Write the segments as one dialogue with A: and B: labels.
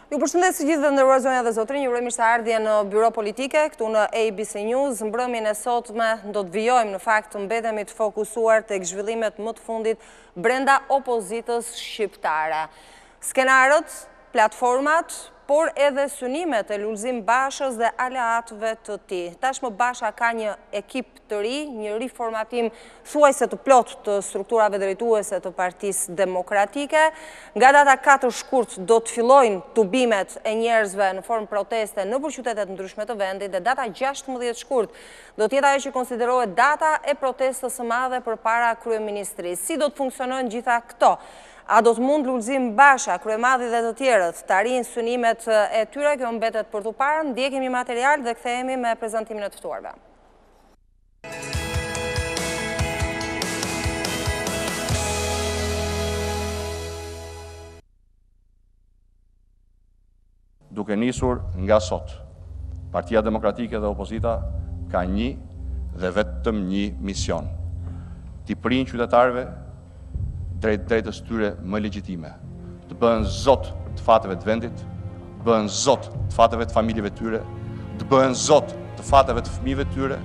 A: Ju përshëndes të gjithë dhe nderuar zonja dhe zotrinj, ju uroj mirëseardhje në Byro Politike, këtu në ABC News. Mbrëmjen e sotme do të vijojmë në fakt të mbetemi të fokusuar tek zhvillimet më të fundit brenda opozitës shqiptare. Skenarët, platformat, por edhe synimet e Lulzim Bashës dhe aleatëve të tij. Tashmë Basha ka një ekip të ri, një riformatim thuajse të plot të strukturave drejtuese të Partisë Demokratike. Nga data 4 shkurt do të fillojnë tubimet e njerëzve në formë proteste nëpër qytetet ndryshme të vendit dhe data 16 shkurt do të jetë ajo që konsiderohet data e protestës së madhe përpara kryeministrisë. Si do të funksionojnë gjitha këto? A do të mund Lulzim Basha, kryemadhi dhe të tjerët, të arrijnë synimet e tyre? Kjo mbetet për tu parë. Ndjekemi material dhe kthehemi me prezantimin e të ftuarve.
B: Duke nisur nga sot, Partia Demokratike dhe opozita ka një dhe vetëm një mision: t'i prijnë qytetarëve drejtës tyre më legjitime, të bëhen zot të fateve të vendit, të bëhen zot të fateve të familjeve tyre, të bëhen zot të fateve të fëmijëve tyre,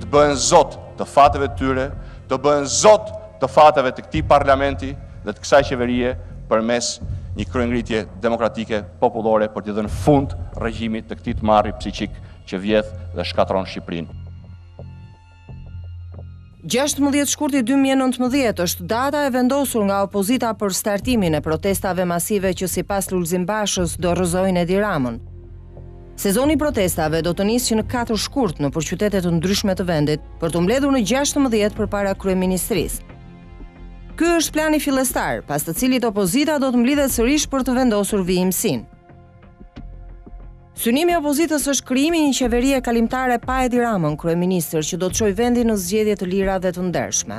B: të bëhen zot të fateve tyre, të bëhen zot të fateve të këtij parlamenti dhe të kësaj qeverie përmes një kryengritje demokratike popullore për t'i dhënë fund regjimit të këtij tmarri psiqik që vjedh dhe shkatron Shqipërinë.
A: 16 shkurti 2019 është data e vendosur nga opozita për startimin e protestave masive që sipas Lulzim Bashës do rrëzojnë Edi Ramën. Sezoni protestave do të nisë në 4 shkurt nëpër qytete të ndryshme të vendit për të mbledhur në 16 përpara kryeministrisë. Ky është plani fillestar, pas të cilit opozita do të mblidhet sërish për të vendosur vijimsinë. Synimi i opozitës është krijimi i një qeverie kalimtare pa Edi Ramën kryeministër që do të çojë vendin në zgjedhje të lira dhe të ndershme.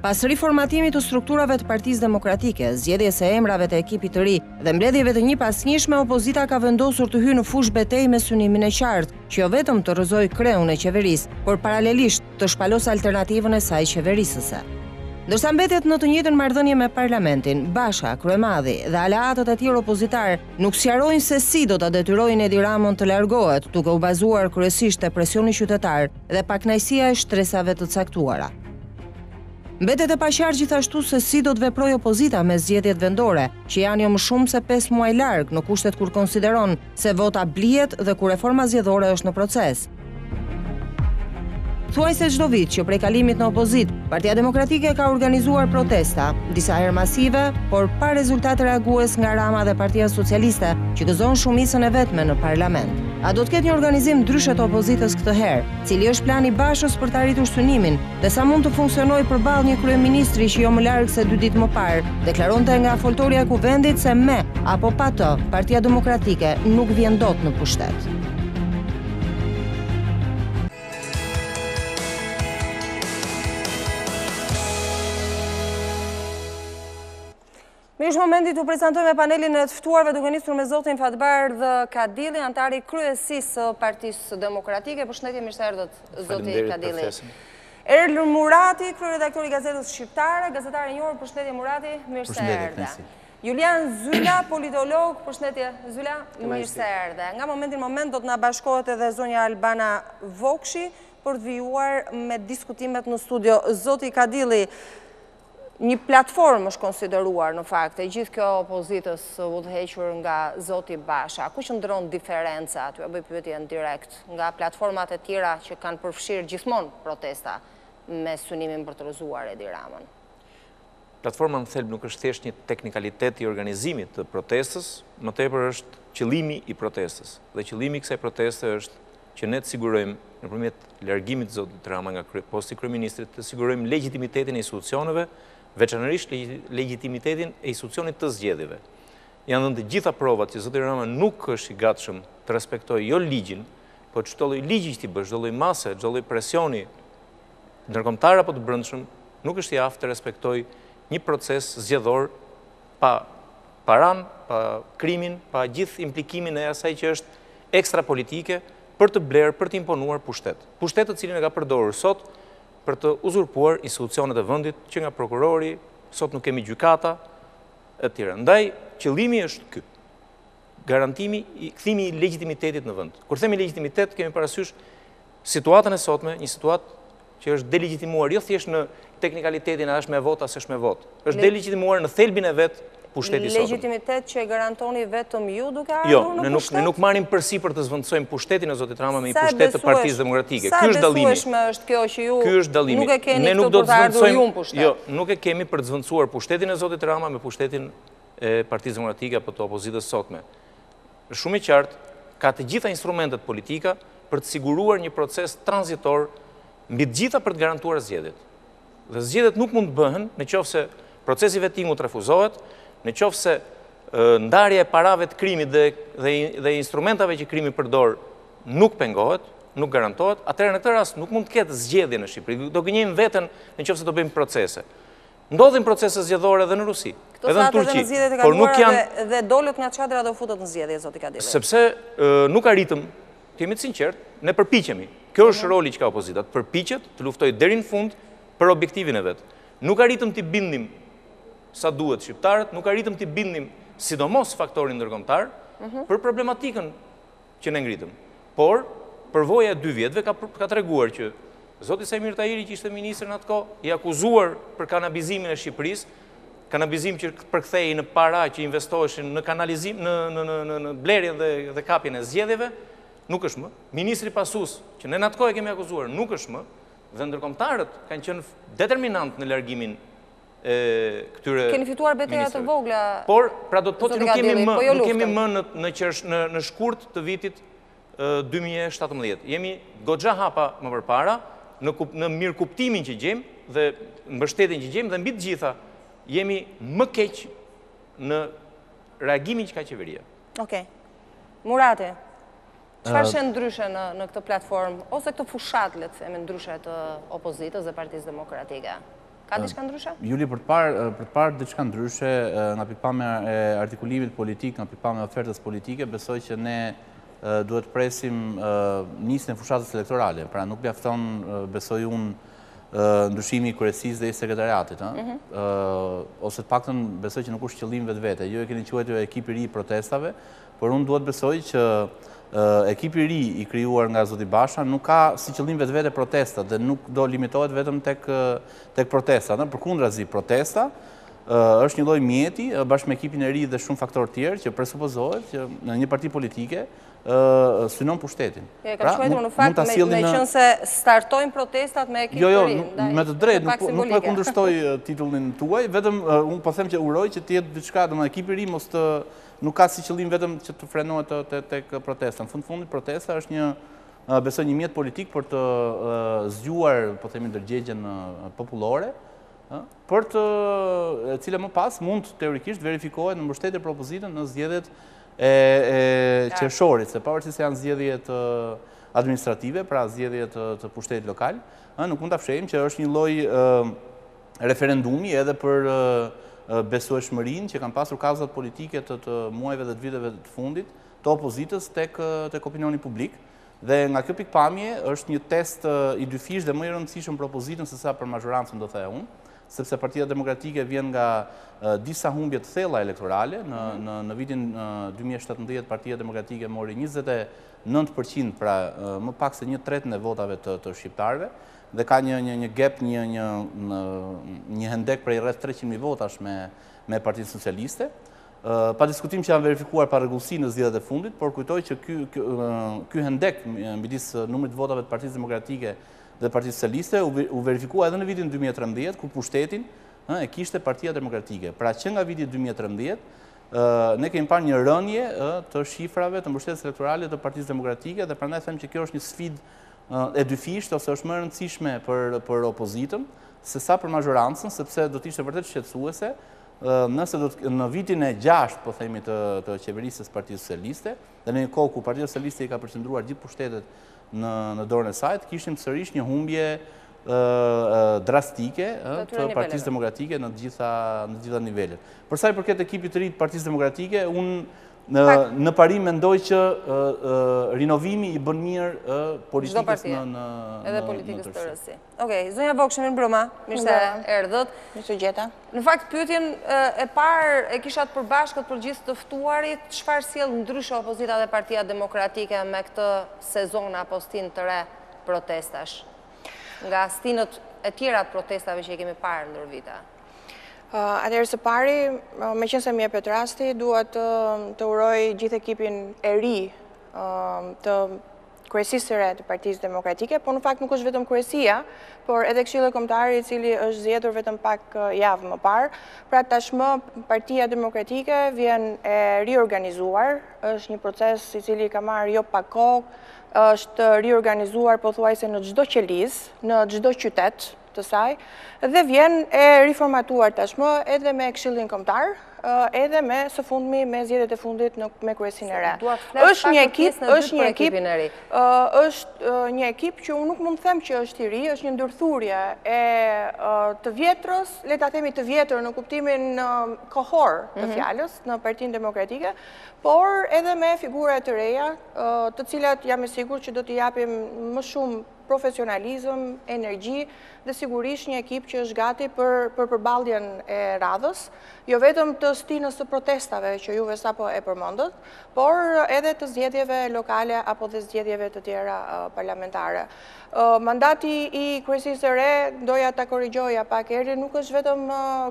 A: Pas riformatimit të strukturave të Partisë Demokratike, zgjedhjes së emrave të ekipit të ri dhe mbledhjeve të njëpasnjëshme, opozita ka vendosur të hyjë në fushë betejë me synimin e qartë, që jo vetëm të rrëzojë kreun e qeverisë, por paralelisht të shpalosë alternativën e saj qeverisëse. Ndërsa mbetet në të njëjtën marrëdhënie me parlamentin, Basha, kryemadhi dhe aleatët e tjerë opozitar nuk sqarojnë se si do ta detyrojnë Edi Ramën të largohet, duke u bazuar kryesisht te presioni qytetar dhe pakënaqësia e shtresave të caktuara. Mbetet e paqartë gjithashtu se si do të veprojë opozita me zgjedhjet vendore, që janë jo më shumë se 5 muaj larg në kushtet kur konsideron se vota blihet dhe kur reforma zgjedhore është në proces. Thuajse çdo vit që prej kalimit në opozit, Partia Demokratike ka organizuar protesta, disa herë masive, por pa rezultate reagues nga Rama dhe Partia Socialiste, që gëzon shumicën e vetme në parlament. A do të ketë një organizim ndryshe të opozitës këtë herë? Cili është plani Bashës për të arritur synimin dhe sa mund të funksionojë përballë një kryeministri që jo më larg se 2 ditë më parë deklaronte nga foltorja e kuvendit se me apo pa të, Partia Demokratike nuk vjen dot në pushtet. Mirë, është momenti të prezantojmë panelin e të ftuarve, duke nisur me zotin Fatbardh Kadilli, antari kryesisë së Partisë Demokratike. Përshëndetje, mirë se erdhët, zoti Kadilli. Erl Murati, kryeredaktori i Gazetës Shqiptare, gazetare e njohur. Përshëndetje Murati, mirë se erdhe. Julian Zyla, politolog. Përshëndetje Zyla, mirë se erdhe. Nga momenti në moment do të na bashkohet edhe zonja Albana Vokshi për të vijuar me diskutimet në studio. Zoti Kadilli, një platformë është konsideruar në fakt e gjithë kjo opozitës udhëhequr nga zoti Basha. Ku qëndron diferenca, aty bëj pyetjen direkt, nga platformat e tjera që kanë përfshirë gjithmonë protesta me synimin për të rrëzuar Edi Ramën?
C: Platforma në thelb nuk është thjesht një teknikalitet i organizimit të protestës, më tepër është qëllimi i protestës. Dhe qëllimi i kësaj proteste është që ne të sigurojmë nëpërmjet largimit të zotit Rama nga posti i kryeministrit, të sigurojmë legitimitetin e institucioneve, veçanërisht legitimitetin e institucionit të zgjedhjeve. Janë dhënë të gjitha provat që zoti Rama nuk është i gatshëm të respektojë jo ligjin, por çdo lloj ligji që ti bësh, çdo lloj mase, çdo lloj presioni ndërkombëtar apo të brendshëm, nuk është i aftë të respektojë një proces zgjedhor pa paran, pa krimin, pa gjithë implikimin e asaj që është ekstra politike për të blerë, për të imponuar pushtet. Pushtet të cilin e ka përdorur sot për të uzurpuar institucionet e vendit, që nga prokurori, sot nuk kemi gjykata, e tjera. Ndaj, qëllimi është ky. garantimi, kthimi i legitimitetit në vend. Kur themi legitimitet, kemi parasysh situatën e sotme, një situatë që është delegitimuar jo thjesht në teknikalitetin a është me vot as është me vot. Është delegitimuar në thelbin e vet pushteti sotëm.
A: Legitimitet që e garantoni vetëm ju duke ardhur në pushtet?
C: Jo, ne nuk marrim përsipër të zvendësojmë pushtetin e zotit Rama me një pushtetë të Partisë Demokratike. Ky është dallimi.
A: Sa besueshme është kjo që ju
C: nuk
A: e keni këtu për të ardhur ju në pushtet?
C: Jo, nuk e kemi për të zvendësuar pushtetin e zotit Rama me pushtetin e Partisë Demokratike apo të opozitës sotme. Është shumë e qartë, ka të gjitha instrumentet politika për të siguruar një proces tranzitor mbi të gjitha për të garantuar zgjedhjet. Dhe zgjedhjet nuk mund të bëhen nëse procesi vettingut refuzohet, nëse ndarja e parave të krimit dhe instrumentave që krimi përdor nuk pengohet, nuk garantohet, atëherë në këtë rast nuk mund të ketë zgjedhje në Shqipëri. Do gënjejmë veten nëse do bëjmë procese. Ndodhin procese zgjedhore edhe në Rusi, edhe në Turqi, por nuk janë
A: dhe dolët nga çadra do futet në zgjedhje zoti Kadilli.
C: Sepse nuk arritëm, të jemi të sinqert, ne përpiqemi. Kjo është roli që ka opozita, të përpiqet, të luftojë deri në fund për objektivin e vet. Nuk arritëm t'i bindim sa duhet shqiptarët, nuk arritëm t'i bindim sidomos faktorin ndërkombëtar për problematikën që ne ngritëm. Por përvoja e 2 vjetëve ka treguar që zoti Sajmir Tahiri, që ishte ministër në atë kohë, i akuzuar për kanabizimin e Shqipërisë, kanabizim që përkthehej në para që investoheshin në kanalizim, në blerjen dhe kapjen e zgjedhjeve, nuk është më. Ministri Pasus, që ne në atë kohë e kemi akuzuar, nuk është më, dhe ndërkombëtarët kanë qenë determinant në largimin e këtyre.
A: Keni fituar betejë të vogla.
C: Por, pra do të thotë që nuk kemi më në shkurt të vitit 2017. Jemi goxha hapa më përpara, në mirëkuptimin që gjejmë dhe mbështetjen që gjejmë dhe mbi të gjitha jemi më keq në reagimin që ka qeveria.
A: Okej. Murati, çfarë shën ndryshe në këtë platformë ose këtë fushat, le të themi, ndryshe të opozitës dhe Partisë Demokratike? Ka diçka ndryshe?
D: Juli, për të parë diçka ndryshe nga pikpamja e artikulimit politik, nga pikpamja e ofertës politike, besoj që ne duhet presim nisjen e fushatës elektorale. Pra nuk mjafton, besoj unë, ndryshimi i kryesisë dhe i sekretariatit. Ose të paktën besoj që nuk është qëllim vetvete. Jo e keni quajtur ekipi i ri i protestave, por unë duhet besoj që ekipi i ri i krijuar nga zoti Basha nuk ka si qëllim vetvete protesta dhe nuk do limitohet vetëm tek protesta. Përkundrazi, protesta është një lloj mjeti bashkë me ekipin e ri dhe shumë faktorë tjerë që presupozohet që në një parti politike synon pushtetin.
A: Ka shkuar në fakt me qenë se startojnë protestat me ekipin e ri.
D: Jo, me të drejtë, nuk e kundërshtoj titullin tuaj, vetëm unë po them që uroj që të jetë diçka, domethënë ekipi i ri mos të nuk ka si qëllim vetëm që të frenohet tek protesta. Në fundit protesta është besoj një mjet politik për të zgjuar, po themi, ndërgjegjen popullore, për të cila më pas mund teorikisht verifikohet në mbështetje për opozitën në zgjedhjet e qershorit, se pavarësisht se janë zgjedhjet administrative, pra zgjedhjet të pushtetit lokal, nuk mund ta fshehim që është një lloj referendumi edhe për besueshmërinë që kanë pasur kazat politike të muajve dhe të viteve të fundit të opozitës tek opinioni publik. Dhe nga kjo pikpamje është një test i dyfish dhe më i rëndësishëm për opozitën se sa për mazhorancën, do thëja unë, sepse Partia Demokratike vjen nga disa humbje të thella elektorale. Në vitin 2017 Partia Demokratike mori 29%, pra më pak se 1/3 e votave të shqiptarëve, dhe ka një gap, një hendek prej rreth 300.000 votash me Partinë Socialiste. Pa diskutim që janë verifikuar pa rregullsi në zgjedhjet e fundit, por kujtoj që ky hendek midis numrit votave të Partisë Demokratike dhe Partisë Socialiste u verifikua edhe në vitin 2013, ku pushtetin e kishte Partia Demokratike. Pra që nga viti 2013, ne kemi parë një rënje të shifrave të mbështetjes elektorale të Partisë Demokratike dhe prandaj them që kjo është një sfidë e dyfishtë ose është më e rëndësishme për opozitën se sa për mazhorancën, sepse do të ishte vërtet shqetësuese nëse në vitin e 6, po themi, të qeverisjes Partisë Socialiste, dhe në një kohë ku Partia Socialiste i ka përqendruar gjithë pushtetet në dorën e saj, kishim sërish një humbje drastike të Partisë Demokratike në të gjitha nivelet. Për sa i përket ekipit të ri të Partisë Demokratike, unë në parim mendoj që rinovimi i bën mirë politikës në
A: edhe politikës të rësi. Okej, zonja Vokshë, mirë mbrëma, mirë se erdhët.
E: Mirë se gjeta.
A: Në fakt, pyetjen e parë e kishat përbashkët për gjithë të ftuarit, çfarë sjell ndryshe opozita dhe Partia Demokratike me këtë sezon apo stin të re protestash? Nga stinët e tjera të protestave që i kemi parë ndër vite.
E: Atëherë së pari, me qenë se mi e pet rasti, duhet të uroj gjithë ekipin e ri të kryesisë së re të Partisë Demokratike, por në fakt nuk është vetëm kryesia, por edhe Këshilli Kombëtar i cili është zgjedhur vetëm pak javë më parë. Pra tashmë Partia Demokratike vjen e riorganizuar, është një proces i cili ka marrë jo pak kohë, është riorganizuar pothuajse në çdo qeliz, në çdo qytet të saj, dhe vjen e riformatuar tashmë edhe me Këshillin Kombëtar, edhe me së fundmi me zgjedhjet e fundit me kryesinë e re. Është një ekip që unë nuk mund të them që është i ri, është një ndërthurje e të vjetrës, le ta themi të vjetër në kuptimin kohor të fjalës në Partinë Demokratike, por edhe me figura të reja, të cilat jam e sigurt që do t'i japim më shumë profesionalizëm, energji dhe sigurisht një ekip që është gati për përballjen e radhës, jo vetëm të stinës së protestave që juve sapo e përmendët, por edhe të zgjedhjeve lokale apo dhe zgjedhjeve të tjera parlamentare. Mandati i kryesisë së re, doja ta korrigjoja pak herë, nuk është vetëm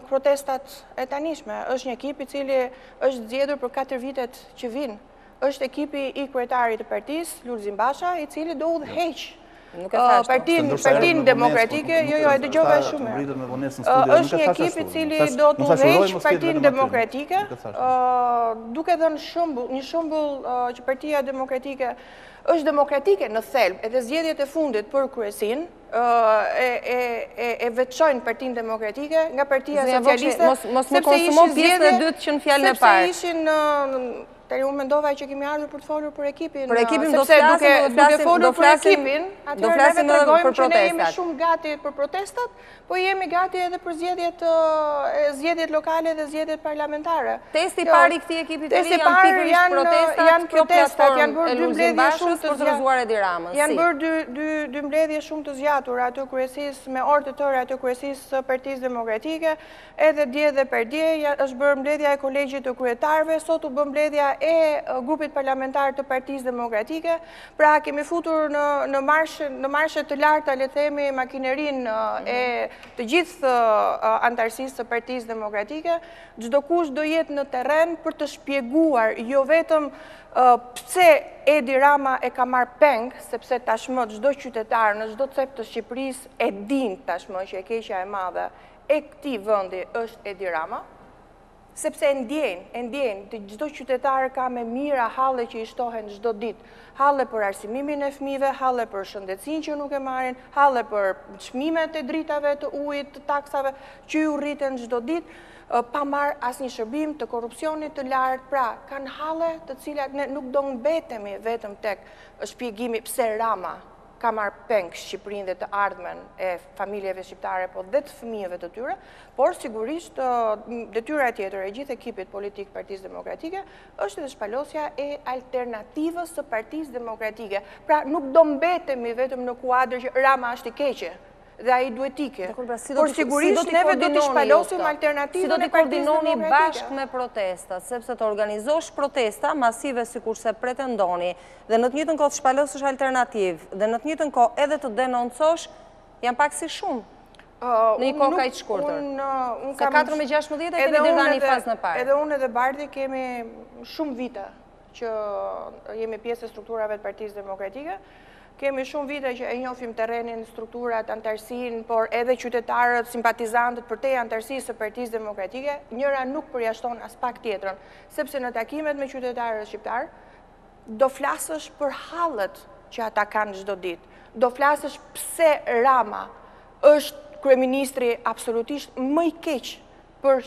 E: protestat e tanishme, është një ekip i cili është zgjedhur për 4 vitet që vinë. Është ekipi i kryetarit të partisë, Lulzim Basha, i cili do udhëheq Partinë Demokratike, jo, e dëgjova shumë mirë. Është një ekip i cili do të udhëheq Partinë Demokratike, duke dhënë një shembull që Partia Demokratike është demokratike në thelb, edhe zgjedhjet e fundit për kryesinë e veçojnë Partinë Demokratike nga Partia Socialiste,
A: mos më konsumo pjesën e dytë që në fjalën e parë.
E: Sepse ishin Tani unë mendova që kemi ardhur për të folur për ekipin.
A: Për ekipin do flasim,
E: duke folur për ekipin,
A: do flasim edhe për
E: që ne jemi
A: protestat.
E: shumë gati për protestat, po jemi gati edhe për zgjedhjet lokale dhe zgjedhjet parlamentare.
A: Testi i parë i këtij ekipi të ri
E: janë protestat, janë bërë dy mbledhje shumë të
A: zgjatura.
E: Janë bërë dy mbledhje shumë të zgjatura atë kryesisë me orë të tëra atë kryesisë së Partisë Demokratike, edhe dje dhe perdje është bërë mbledhja e kolegjit të kryetarëve, sot u bë mbledhja e grupit parlamentar të Partisë Demokratike, pra kemi futur në marshe të larta, le themi, makinerin e të gjithë antarësisë të Partisë Demokratike, çdo kush do jetë në terren për të shpjeguar jo vetëm pse Edi Rama e ka marrë peng, sepse tashmë çdo qytetar në çdo cep të Shqipërisë e din tashmë që e keqja e madhe e këtij vendi është Edi Rama, sepse e ndjen, të çdo qytetar ka me mira halle që i shtohen çdo ditë, halle për arsimimin e fëmijëve, halle për shëndetësinë që nuk e marrin, halle për çmimet e dritave, të ujit, të taksave që ju rriten çdo ditë, pa marrë asnjë shërbim, të korrupsionit të lartë, pra kanë halle të cilat ne nuk do mbetemi vetëm tek shpjegimi pse Rama ka marrë peng Shqipërinë dhe të ardhmen e familjeve shqiptare, po dhe të fëmijëve të tyre, por sigurisht detyra tjetër e gjithë ekipit politik Partisë Demokratike është edhe shpalosja e alternativës së Partisë Demokratike. Pra nuk do mbetemi vetëm në kuadër që Rama është i keqe dhe ai duhet ikë. Por sigurisht neve do të shpalosim alternativën e Partisë Demokratike.
A: Si do të koordinoni bashkë me protestat, sepse të organizosh protesta masive sikurse pretendoni, dhe në të njëjtën kohë të shpalosësh alternativë, dhe në të njëjtën kohë edhe të denoncosh, janë pak si shumë. Në një kohë kaq të shkurtër. Se 4-16 e keni dhënë një fazë në parë.
E: Edhe unë edhe Bardhi kemi shumë vite që jemi pjesë e strukturave të Partisë Demokratike. Kemi shumë vite që e njohim terrenin, strukturat, antarësinë, por edhe qytetarët, simpatizantët për te antarësisë së Partisë Demokratike, njëra nuk përjashton as pak tjetrën, sepse në takimet me qytetarët shqiptar do flasësh për hallet që ata kanë çdo ditë. Do flasësh pse Rama është kryeministri absolutisht më i keq për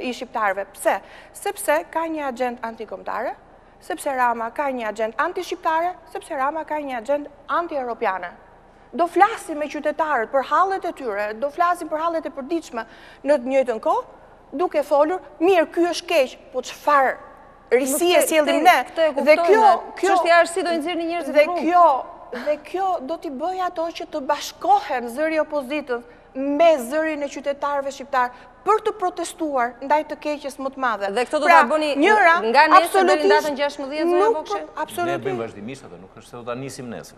E: i shqiptarëve. Pse? Sepse ka një agjendë antikombëtare, sepse Rama ka një agjendë anti-shqiptare, sepse Rama ka një agjendë anti-europiane. Do flasim me qytetarët për hallet e tyre, do flasim për hallet e përditshme në të njëjtën kohë, duke folur, mirë, ky është keq, po çfarë risi e sjellim ne.
A: Dhe çështja është si do nxjerrni njerëzit në rrugë.
E: Dhe kjo do t'i bëj ato që të bashkohen zëri opozitës me zërin e qytetarëve shqiptar për të protestuar ndaj të keqes më të madhe.
A: Dhe këto do ta bëni nga nesër deri në datën 16 zonja Vokshi?
C: Ne bëjmë vazhdimisht atë, nuk është se do ta nisim nesër.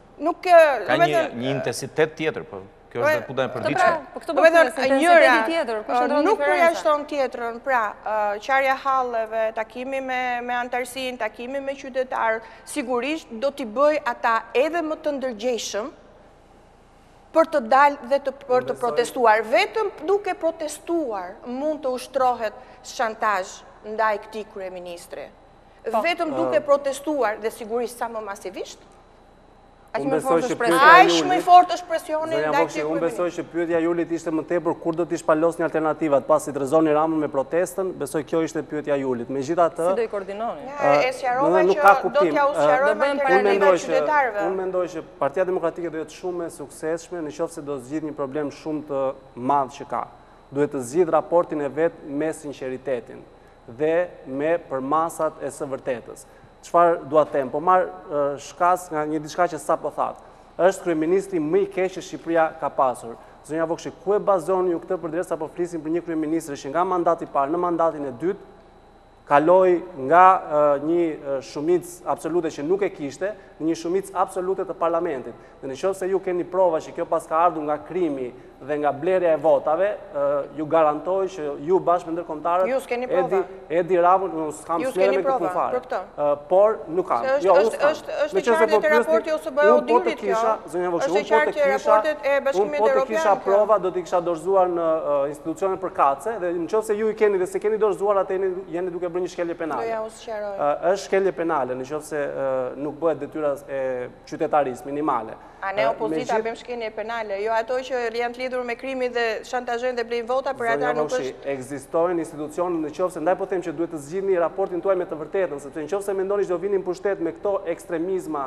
E: Ka
C: një intensitet tjetër, po kjo është deputata e përditshme.
A: Po këto bëhet intensiteti tjetër,
E: nuk përjashton tjetrën, pra qarja halleve, takimi me antarësinë, takimi me qytetarët, sigurisht do t'i bëj ata edhe më të ndërgjegjshëm për të dalë dhe për të protestuar. Vetëm duke protestuar mund të ushtrohet shantazh ndaj këtij kryeministri. Vetëm duke protestuar dhe sigurisht sa më masivisht, aq më fort është presioni ndaj këtij kryeministri.
F: Unë besoj që pyetja Julit ishte më tepër kur do t'i shpalosni alternativat, pasi të rrezoni Ramën me protestën, besoj kjo ishte pyetja Julit. Megjithatë,
A: si do i koordinoni?
E: E sqarova që do t'ja usqarojmë alternativat qytetarëve.
F: Unë mendoj që Partia Demokratike do jetë shumë e suksesshme nëse do zgjidhë një problem shumë të madh që ka. Duhet të zgjidhë raportin e vet me sinqeritetin dhe me përmasat e së vërtetës. Çfarë dua të them, po marr shkas nga një diçka që sapo thatë. Është kryeministri më i keq që Shqipëria ka pasur. Zonja Vokshi, ku e bazoni ju këtë përderisa po flisim për një kryeministër që nga mandati i parë në mandatin e dytë kaloi nga një shumicë absolute që nuk e kishte në një shumicë absolute të parlamentit. Dhe nëse ju keni prova që kjo pas ka ardhur nga krimi dhe nga blerja e votave, ju garantoj që ju bashkë me ndërkombëtarët
E: ju s'keni prova.
F: Edi Ramën, unë s'kam smere me këtë fare. Por nuk kam.
E: Është e qartë te raporti OSBE-u dirit kjo.
F: Zonja Vokshi,
E: është e qartë te raportet e Bashkimit Evropian.
F: Po të kisha prova, do t'i kisha dorëzuar në institucionet përkatëse dhe nëse ju i keni dhe se keni dorëzuar atë jeni duke bërë një shkelje penale. Është shkelje penale nëse nuk bëhet detyra e qytetarisë minimale.
E: A ne opozita bëjmë shkelje penale, jo ato që janë të lidhur me krimin dhe shantazhojnë dhe blejnë vota për ata nuk është.
F: Ekzistojnë institucione nëse ndaj po them që duhet të zgjidhni raportin tuaj me të vërtetën, sepse nëse mendoni që do vini në pushtet me këto ekstremizma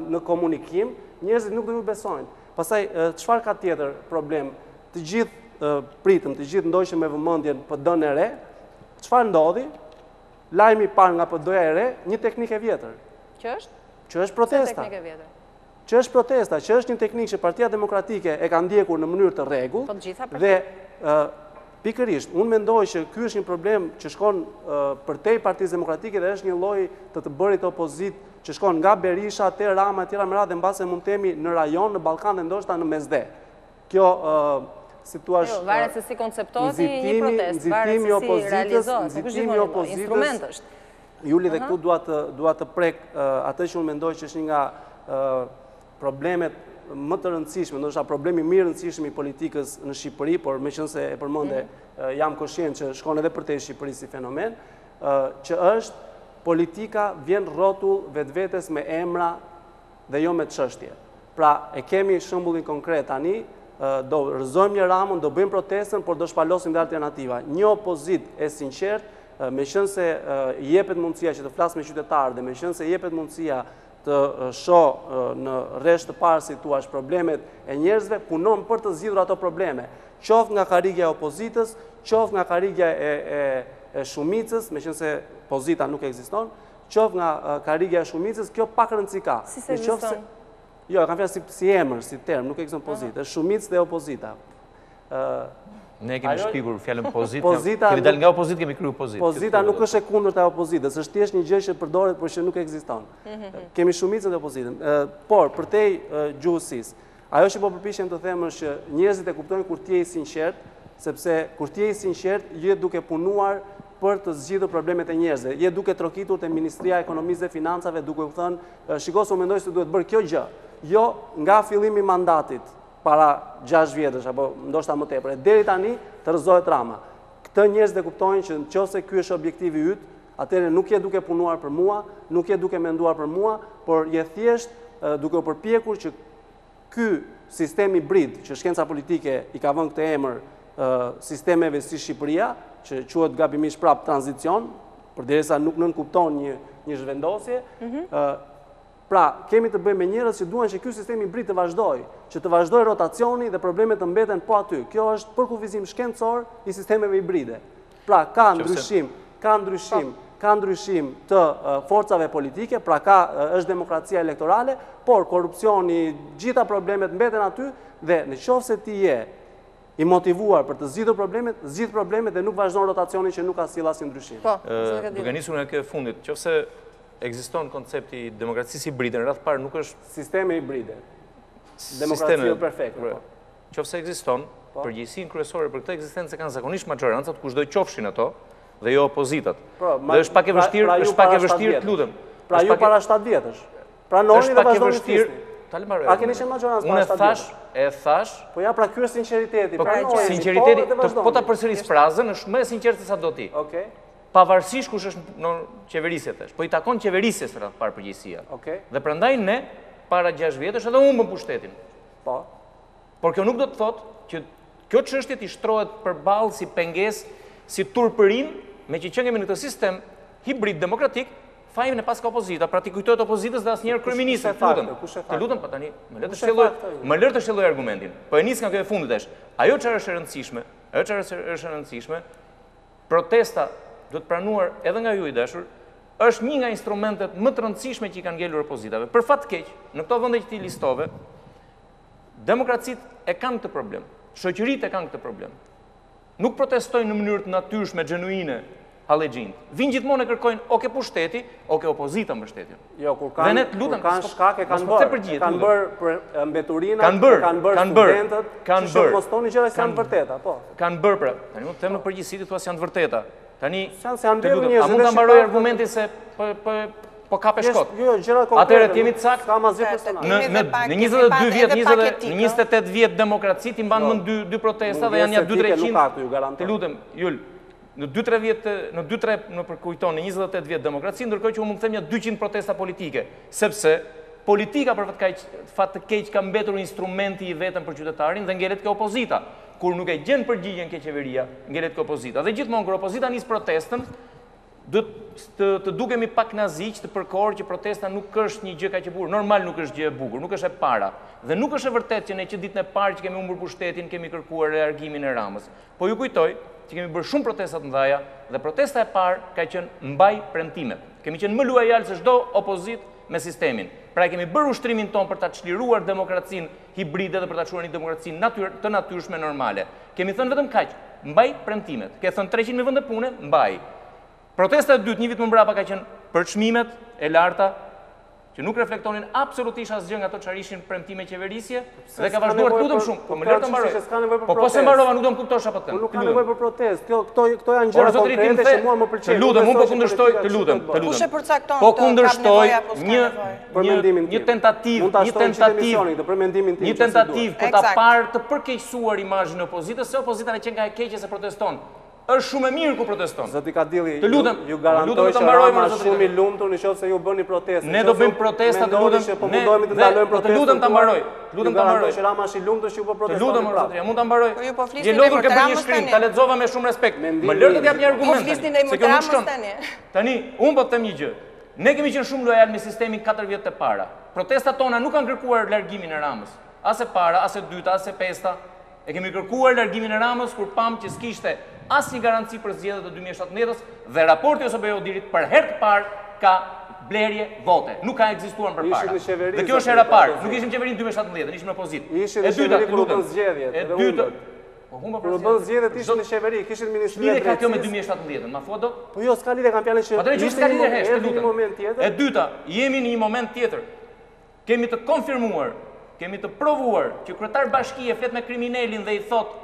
F: në komunikim, njerëzit nuk do ju besojnë. Pastaj çfarë ka tjetër problem? Të gjithë pritëm, të gjithë ndoqëm me vëmendjen PD-n e re. Çfarë ndodhi? Lajmi i parë nga PD-ja e re, një teknikë e vjetër.
A: Që është?
F: Që është protesta. Që është protesta, që është një teknikë që Partia Demokratike e ka ndjekur në mënyrë të rregullt dhe pikërisht, unë mendoj që ky është një problem që shkon përtej Partisë Demokratike dhe është një lloj të bërit opozitë që shkon nga Berisha te Rama etj. Me radhë mbase mund të themi në rajon, në Ballkan dhe ndoshta në Mesde. Kjo si thua,
A: varet se si konceptohet një protestë, varet se si realizohet,
F: nxitimi i opozitës,
A: instrument është.
F: Juli dhe këtu dua të prek atë që unë mendoj që është një nga problemet më të rëndësishme, ndoshta problemi më i rëndësishëm i politikës në Shqipëri, por meqense e përmende, jam koshient që shkon edhe përtej Shqipërisë si fenomen, që është politika vjen rrotull vetvetes me emra dhe jo me çështje. Pra, e kemi shembullin konkret tani, do rrëzojmë një Ramën, do bëjmë protestën, por do shpalosim dhe alternativa. Një opozitë e sinqert, meqense i jepet mundësia që të flasë me qytetarë dhe meqense i jepet mundësia të shoh në rresht të parë si thua problemet e njerëzve, punon për të zgjidhur ato probleme. Qoftë nga karrigja e opozitës, qoftë nga karrigja e shumicës, meqense opozita nuk ekziston, qoftë nga karrigja e shumicës, kjo pak rëndësi ka.
A: Si se ekziston?
F: Jo, kam fjalë si emër, si term, nuk ekziston pozitë, shumicë dhe opozita.
C: Ne kemi shpikur fjalën pozitë, kemi dalë nga opozitë, kemi kryer pozitë.
F: Pozita nuk është e kundërta e opozitës, është thjesht një gjë që përdoret por që nuk ekziston. Kemi shumicën dhe opozitën. Por përtej gjuhësisë, ajo që po përpiqem të them është që njerëzit e kuptojnë kur ti je i sinqert, sepse kur ti je i sinqert, je duke punuar për të zgjidhur problemet e njerëzve. Je duke trokitur te Ministria e Ekonomisë dhe Financave duke u thënë, shikoj se mendoj se duhet bërë kjo gjë. Jo nga fillimi i mandatit para 6 vjetësh apo ndoshta më tepër. Deri tani të rrëzohet Rama. Këtë njerëz dhe kuptojnë që nëse ky është objektivi yt, atëherë nuk je duke punuar për mua, nuk je duke menduar për mua, por je thjesht duke u përpjekur që ky sistem hibrid që shkenca politike i ka vënë këtë emër sistemeve si Shqipëria, që quhet gabimisht prap tranzicion, përderisa nuk nënkupton një zhvendosje. Pra, kemi të bëjmë me njerëz që duan që ky sistem hibrid të vazhdojë, që të vazhdojë rotacioni dhe problemet të mbeten po aty. Kjo është përkufizim shkencor i sistemeve hibride. Pra, ka ndryshim ka ndryshim të forcave politike, pra është demokracia elektorale, por korrupsioni, gjitha problemet mbeten aty dhe në qoftë se ti je i motivuar për të zgjidhur problemet, zgjidh problemet dhe nuk vazhdon rotacionin që nuk ka sill asnjë ndryshim.
C: Duke nisur nga kjo e fundit, qofse ekziston koncepti demokracisë hibride, në radhë parë nuk është
F: sistemi hibride. Demokracia perfekte.
C: Qofse ekziston, përgjegjësinë kryesore për këtë ekzistencë kanë zakonisht majorancat, kushdo qofshin ato, dhe jo opozitat. Dhe është pak e vështirë, të lutem.
F: Pra ju para 7 vjetësh. Pra noni dhe vazhdoni fisni. A keni qenë majorancë para 7 vjetësh?
C: E thash...
F: Po ja, pra kjo është sinceriteti.
C: Sinceriteti, po ta përsëris frazën, është më e sinqertë se sa do ti. Pavarësisht kush është në qeverisje tësh, po i takon qeverisjes rreth parë përgjegjësia. Dhe prandaj ne, para 6 vjetësh, edhe humbëm pushtetin.
F: Po.
C: Por kjo nuk do të thotë që kjo çështje i shtrohet përballë si pengesë, si turpërim, me që kemi në këtë sistem hibrid demokratik, fajin e pas ka opozita, pra ti kujtohet opozitës dhe asnjëherë kryeministri. Të lutem, pa tani, më lër të shëlloj argumentin. Po e nis nga kjo e fundit është. Ajo çfarë është e rëndësishme, protesta duhet pranuar edhe nga ju i dashur, është një nga instrumentet më të rëndësishme që i kanë ngelur opozitave. Për fat keq, në këto vende që ti listove, demokracitë e kanë këtë problem, shoqëritë e kanë këtë problem. Nuk protestojnë në mënyrë të natyrshme, genuine, halexhint. Vinë gjithmonë e kërkojnë o ke pushteti, o ke opozita mbështetjen.
F: Jo, kur kanë shkake, kanë bërë për mbeturina, kanë bërë studentët, që shërmostoni gjëra që janë vërteta, po.
C: Kanë bërë, pra, tani mund të them në përgjithësi thua se janë të vërteta. Tani,
F: a
C: mund ta mbaroj argumentin se po kape shkot. Atëherë kemi të sakt, në 22 vjet, në 28 vjet demokraci ti mban mend dy protesta dhe janë ja 2-300. Të lutem, Jul, në 2-3 vjet, në 2-3 në përkujton në 28 vjet demokraci, ndërkohë që unë mund të them ja 200 protesta politike, sepse politika për fat të keq ka mbetur instrumenti i vetëm për qytetarin dhe ngelet ke opozita. Kur nuk e gjen përgjigjen ke qeveria, ngelet ke opozita. Dhe gjithmonë kur opozita nis protestën, të dukemi pak naziq, të përkohur që protesta nuk është një gjë kaq e bukur. Normal nuk është gjë e bukur, nuk është e para. Dhe nuk është e vërtetë që ne që ditën e parë që kemi humbur pushtetin, kemi kërkuar reargimin e Ramës. Po ju kujtoj që kemi bërë shumë protesta të mëdha dhe protesta e parë ka qenë mbaj premtimet. Kemi qenë më luajal se çdo opozit me sistemin. Pra kemi bërë ushtrimin ton për ta çliruar demokracinë hibride dhe për ta çuar një demokracinë të natyrshme normale. Kemi thënë vetëm kaq, mbaj premtimet. Ke thënë 300.000 vende pune, mbaj. Protesta e dytë, një vit më mbrapa, ka qenë për çmimet e larta, që nuk reflektonin absolutisht asgjë nga ato çfarë ishin premtime qeverisje, dhe ka vazhduar të lutem shumë. Po më lër të mbaroj. Po se mbarova, nuk do të kuptosh apo të.
F: Nuk ka nevojë për protestë. Këto janë gjëra konkrete që mua më pëlqejnë.
C: Të lutem, unë po kundërshtoj, të lutem.
E: Kush e përcakton
C: po kundërshtoj një tentativë për ta parë të përkeqësuar imazhin e opozitës, se opozita që nga e keqe se proteston. Është shumë e mirë ku proteston.
F: Zoti Kadilli,
C: të lutem,
F: ju garantoj që Rama është shumë i lumtur nëse ju bëni protestë.
C: Ne do bëjmë protesta, të lutem.
F: Po mundohemi të ndalojmë protestën.
C: Të lutem ta mbaroj. Lutem ta mbaroj.
F: Që Rama është i lumtur që ju bë protestë.
C: Të lutem, zotëria, mund ta mbaroj.
E: Po ju po flisni
C: Je lodhur ke bërë një shkrim, ta lexova me shumë respekt. Më lër të jap një argument.
E: Po flisni ndaj Ramës tani.
C: Tani, unë po të them një gjë. Ne kemi qenë shumë lojal me sistemin 4 vjet të para. Protestat tona nuk kanë kërkuar largimin e Ramës. As e para, as e dyta, as e pesta. E kemi kërkuar largimin e Ramës kur pam që s'kishte asnjë garanci për zgjedhjet e 2017-s dhe raporti ose BE-dit për herë të parë ka blerje vote. Nuk ka ekzistuar më përpara. Dhe kjo është hera parë. Nuk ishim qeverinë 2017, ishim në opozitë.
F: E dyta, kur u bën zgjedhjet.
C: E dyta. Po humba
F: për zgjedhjet. Zgjedhjet ishin në qeveri, kishin ministrin e
C: drejtësisë. Lidhje ka kjo me 2017-ën, ma thua do?
F: Po jo, s'ka lidhje, kam fjalën që
C: ishte një moment tjetër. E dyta, jemi në një moment tjetër. Kemi të konfirmuar, kemi të provuar që kryetar bashkie flet me kriminalin dhe i thot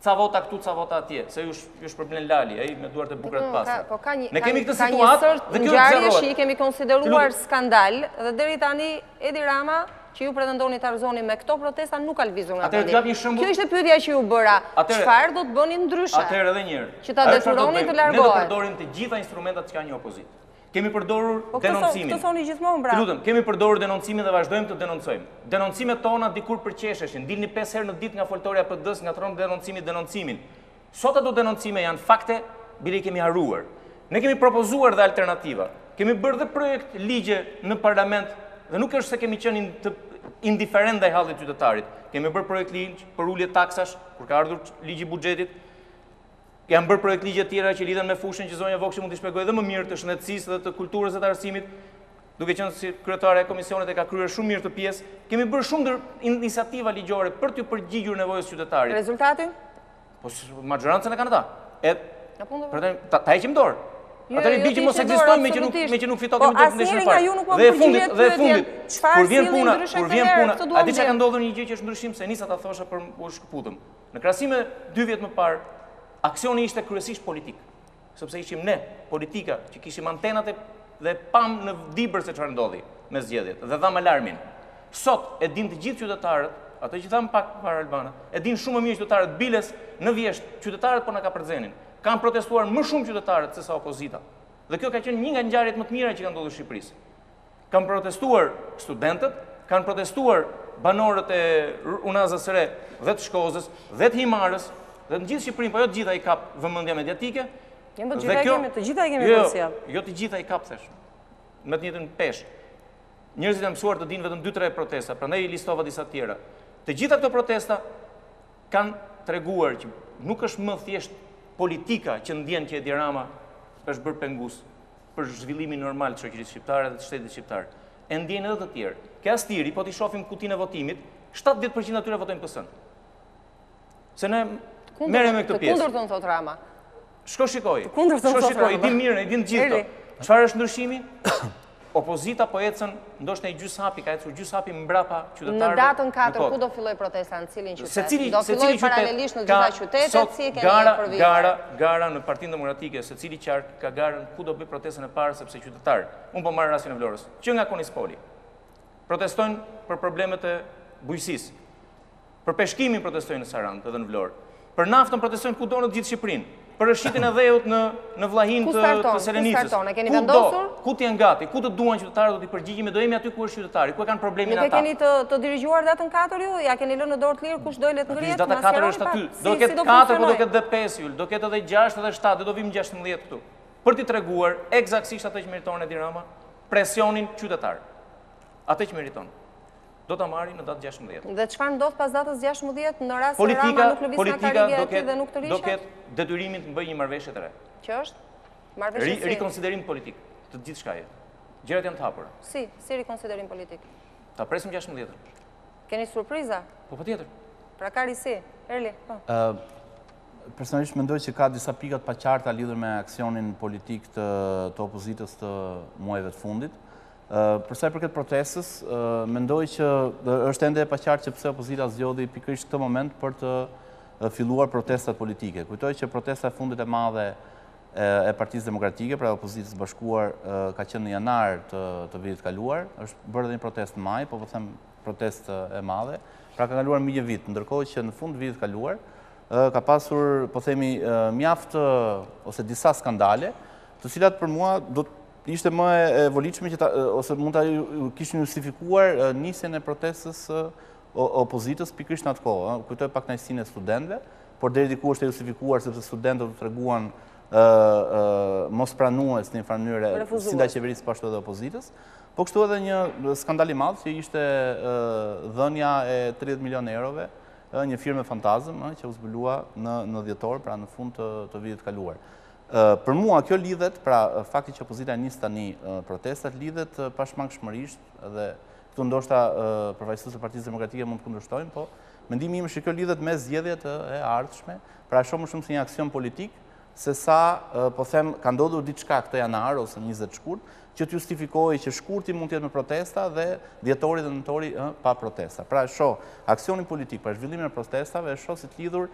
C: ca vota këtu, ca vota atje, se ju shpërblen Lali, ai me duart e bukura të pastra.
A: Po ka një
C: situatë
A: dhe kjo ngjarje që i kemi konsideruar skandal dhe deri tani Edi Rama që ju pretendoni ta rrezoni me këto protesta nuk ka lëvizur nga vendi. Kjo ishte pyetja që ju bëra. Çfarë do të bëni ndryshe?
C: Atëherë edhe një herë.
A: Që ta detyroni të largohet.
C: Ne do përdorim të gjitha instrumentat që ka një opozitë. Kemi përdorur denoncimin.
A: Këtë thoni gjithmonë, bra.
C: Lutem, kemi përdorur denoncimin dhe vazhdojmë të denoncojmë. Denoncimet tona dikur përqesheshin, dilni 5 herë në ditë nga foltorja PD-s, ngatron denoncimin. Sot ato denoncime janë fakte, bile kemi harruar. Ne kemi propozuar dhe alternativa. Kemi bërë dhe projekt ligje në parlament dhe nuk është se kemi qenë indiferent ndaj hallit qytetarit. Kemi bërë projekt ligj për ulje taksash, kur ka ardhur ligji i buxhetit. Janë bërë projekt ligje tjera që lidhen me fushën që zonja Vokshi mund t'i shpjegojë edhe më mirë të shëndetësisë dhe të kulturës dhe të arsimit, duke qenë si kryetare e komisionit e ka kryer shumë mirë të pjesë. Kemi bërë shumë iniciativa ligjore për t'u përgjigjur nevojës qytetarit.
A: Rezultati?
C: Po majorancën e kanë ata. Ta heqim dorë. Atëri bie që mos ekzistojnë me që nuk fito kemi të ndeshën e parë. Dhe fundit, kur vjen puna, a di çka ka ndodhur një gjë që është ndryshim se nisa ta thosha për u shkëputëm. Në krahasim me 2 vjet më parë, aksioni ishte kryesisht politik, sepse ishim ne, politika, që kishim antenat dhe pam në dibër se çfarë ndodhi me zgjedhjet dhe dham alarmin. Sot e din të gjithë qytetarët, ato që tham pak para Albana, e din shumë më mirë qytetarët Biles në Vjesht, qytetarët po na ka përxenin. Kanë protestuar më shumë qytetarët se sa opozita. Dhe kjo ka qenë një nga ngjarjet më të mira që kanë ndodhur në Shqipëri. Kanë protestuar studentët, kanë protestuar banorët e Unazës së Re dhe të Shkozës dhe të Himarës, dhe në gjithë Shqipërinë, po jo të gjitha i kap vëmendja mediatike.
A: Të gjitha i kemi përcjell.
C: Jo të gjitha i kap thesh. Me të njëjtën peshë. Njerëzit janë mësuar të dinë vetëm 2-3 protesta, prandaj i listova disa të tjera. Të gjitha këto protesta kanë treguar që nuk është më thjesht politika që ndjen që Edi Rama është bërë pengus për zhvillimin normal të shoqërisë shqiptare dhe të shtetit shqiptar. E ndjen edhe të tjerë. Ke astiri, po t'i shohim kutinë e votimit, 70% atyre votojnë PS-n. Se ne merrem me këtë pjesë.
A: Të kundërtën thot Rama.
C: Shko shikoj.
A: Shko
C: shikoj, i din mirë, i din gjithë këto. Çfarë është ndryshimi? Opozita po ecën, ndoshta i gjyshapi, ka ecur gjyshapi mbrapa qytetarëve.
A: Në datën 4 ku do filloj protesta, në cilin qytet? Do filloj paralelisht në gjitha qytetet, si e keni për vite?
C: Gara në Partinë Demokratike, secili qark ka garën ku do bëj protestën e parë sepse qytetarë. Unë po marr rastin e Vlorës, që nga Konispoli. Protestojnë për problemet e bujqësisë. Për peshkimin protestojnë në Sarandë edhe në Vlorë. Për naftën protestojnë kudo në gjithë Shqipërinë. Për rëshqitin e dheut në vlahin të Selenicës. Ku t'jen gati, ku të duan qytetarët do t'i përgjigjime, do jemi aty ku është qytetari, ku e kanë problemin ata.
A: Nuk e keni të dirigjuar datën 4 ju, ja keni lënë në dorë të lirë, kush dojle të ngrijet,
C: data 4 është aty, do ketë 4, po do ketë dhe 5 jull, do ketë edhe 6 edhe 7, dhe do vim 16 këtu. Për t'i treguar, eksaktësisht atë që meriton Edi Rama, presionin qytetar. Atë që meriton. Do ta marrin në datë 16.
A: Dhe çfarë ndodh pas datës 16 në rast se Rama nuk lëviz nga karrierë e tij dhe nuk të rishet?
C: Do ketë detyrimin të bëjë një marrëveshje të re.
A: Që është? Marrëveshje si?
C: Rikonsiderim politik të gjithë shkaje. Gjërat janë të hapura.
A: Si rikonsiderim politik?
C: Ta presim 16.
A: Keni surpriza?
C: Po patjetër.
A: Pra ka risi, Erli.
D: Personalisht mendoj që ka disa pika të paqarta lidhur me aksionin politik të opozitës të muajve të fundit. Përsa i përket protestës, mendoj që është ende e paqartë që pse opozita zgjodhi pikërisht këtë moment për të filluar protestat politike. Kujtoj që protesta e fundit e madhe e Partisë Demokratike, pra opozitës bashkuar, ka qenë në janar të vitit kaluar, është bërë dhe një protestë në maj, po them protestë e madhe, pra ka kaluar mbi një vit, ndërkohë që në fund vitit kaluar ka pasur, po themi, mjaft ose disa skandale, të cilat për mua do të ishte më e volitshme ose mund të kishin justifikuar nisjen e protestës opozitës pikërisht në atë kohë. Kujtoj pak kënaqësinë e studentëve, por deri diku është e justifikuar sepse studentët u treguan mos pranues në një farë mënyrë si ndaj qeverisë po ashtu edhe opozitës. Po kështu edhe një skandal i madh që ishte dhënia e 30 milionë eurove një firme fantazëm që u zbulua në dhjetor, pra në fund të vitit kaluar. Për mua kjo lidhet, pra fakti që opozita nis tani protestat lidhet pashmangshmërisht dhe këtu ndoshta përfaqësues e Partisë Demokratike mund të kundërshtojnë, po mendimi im është që kjo lidhet me zgjedhjet e ardhshme, pra shumë më shumë si një aksion politik se sa po them ka ndodhur diçka këtë janar ose 20 shkurt që të justifikojë që shkurti mund të jetë me protesta dhe dhjetori dhe nëntori pa protesta. Pra shoh aksionin politik për zhvillimin e protestave e shoh si të lidhur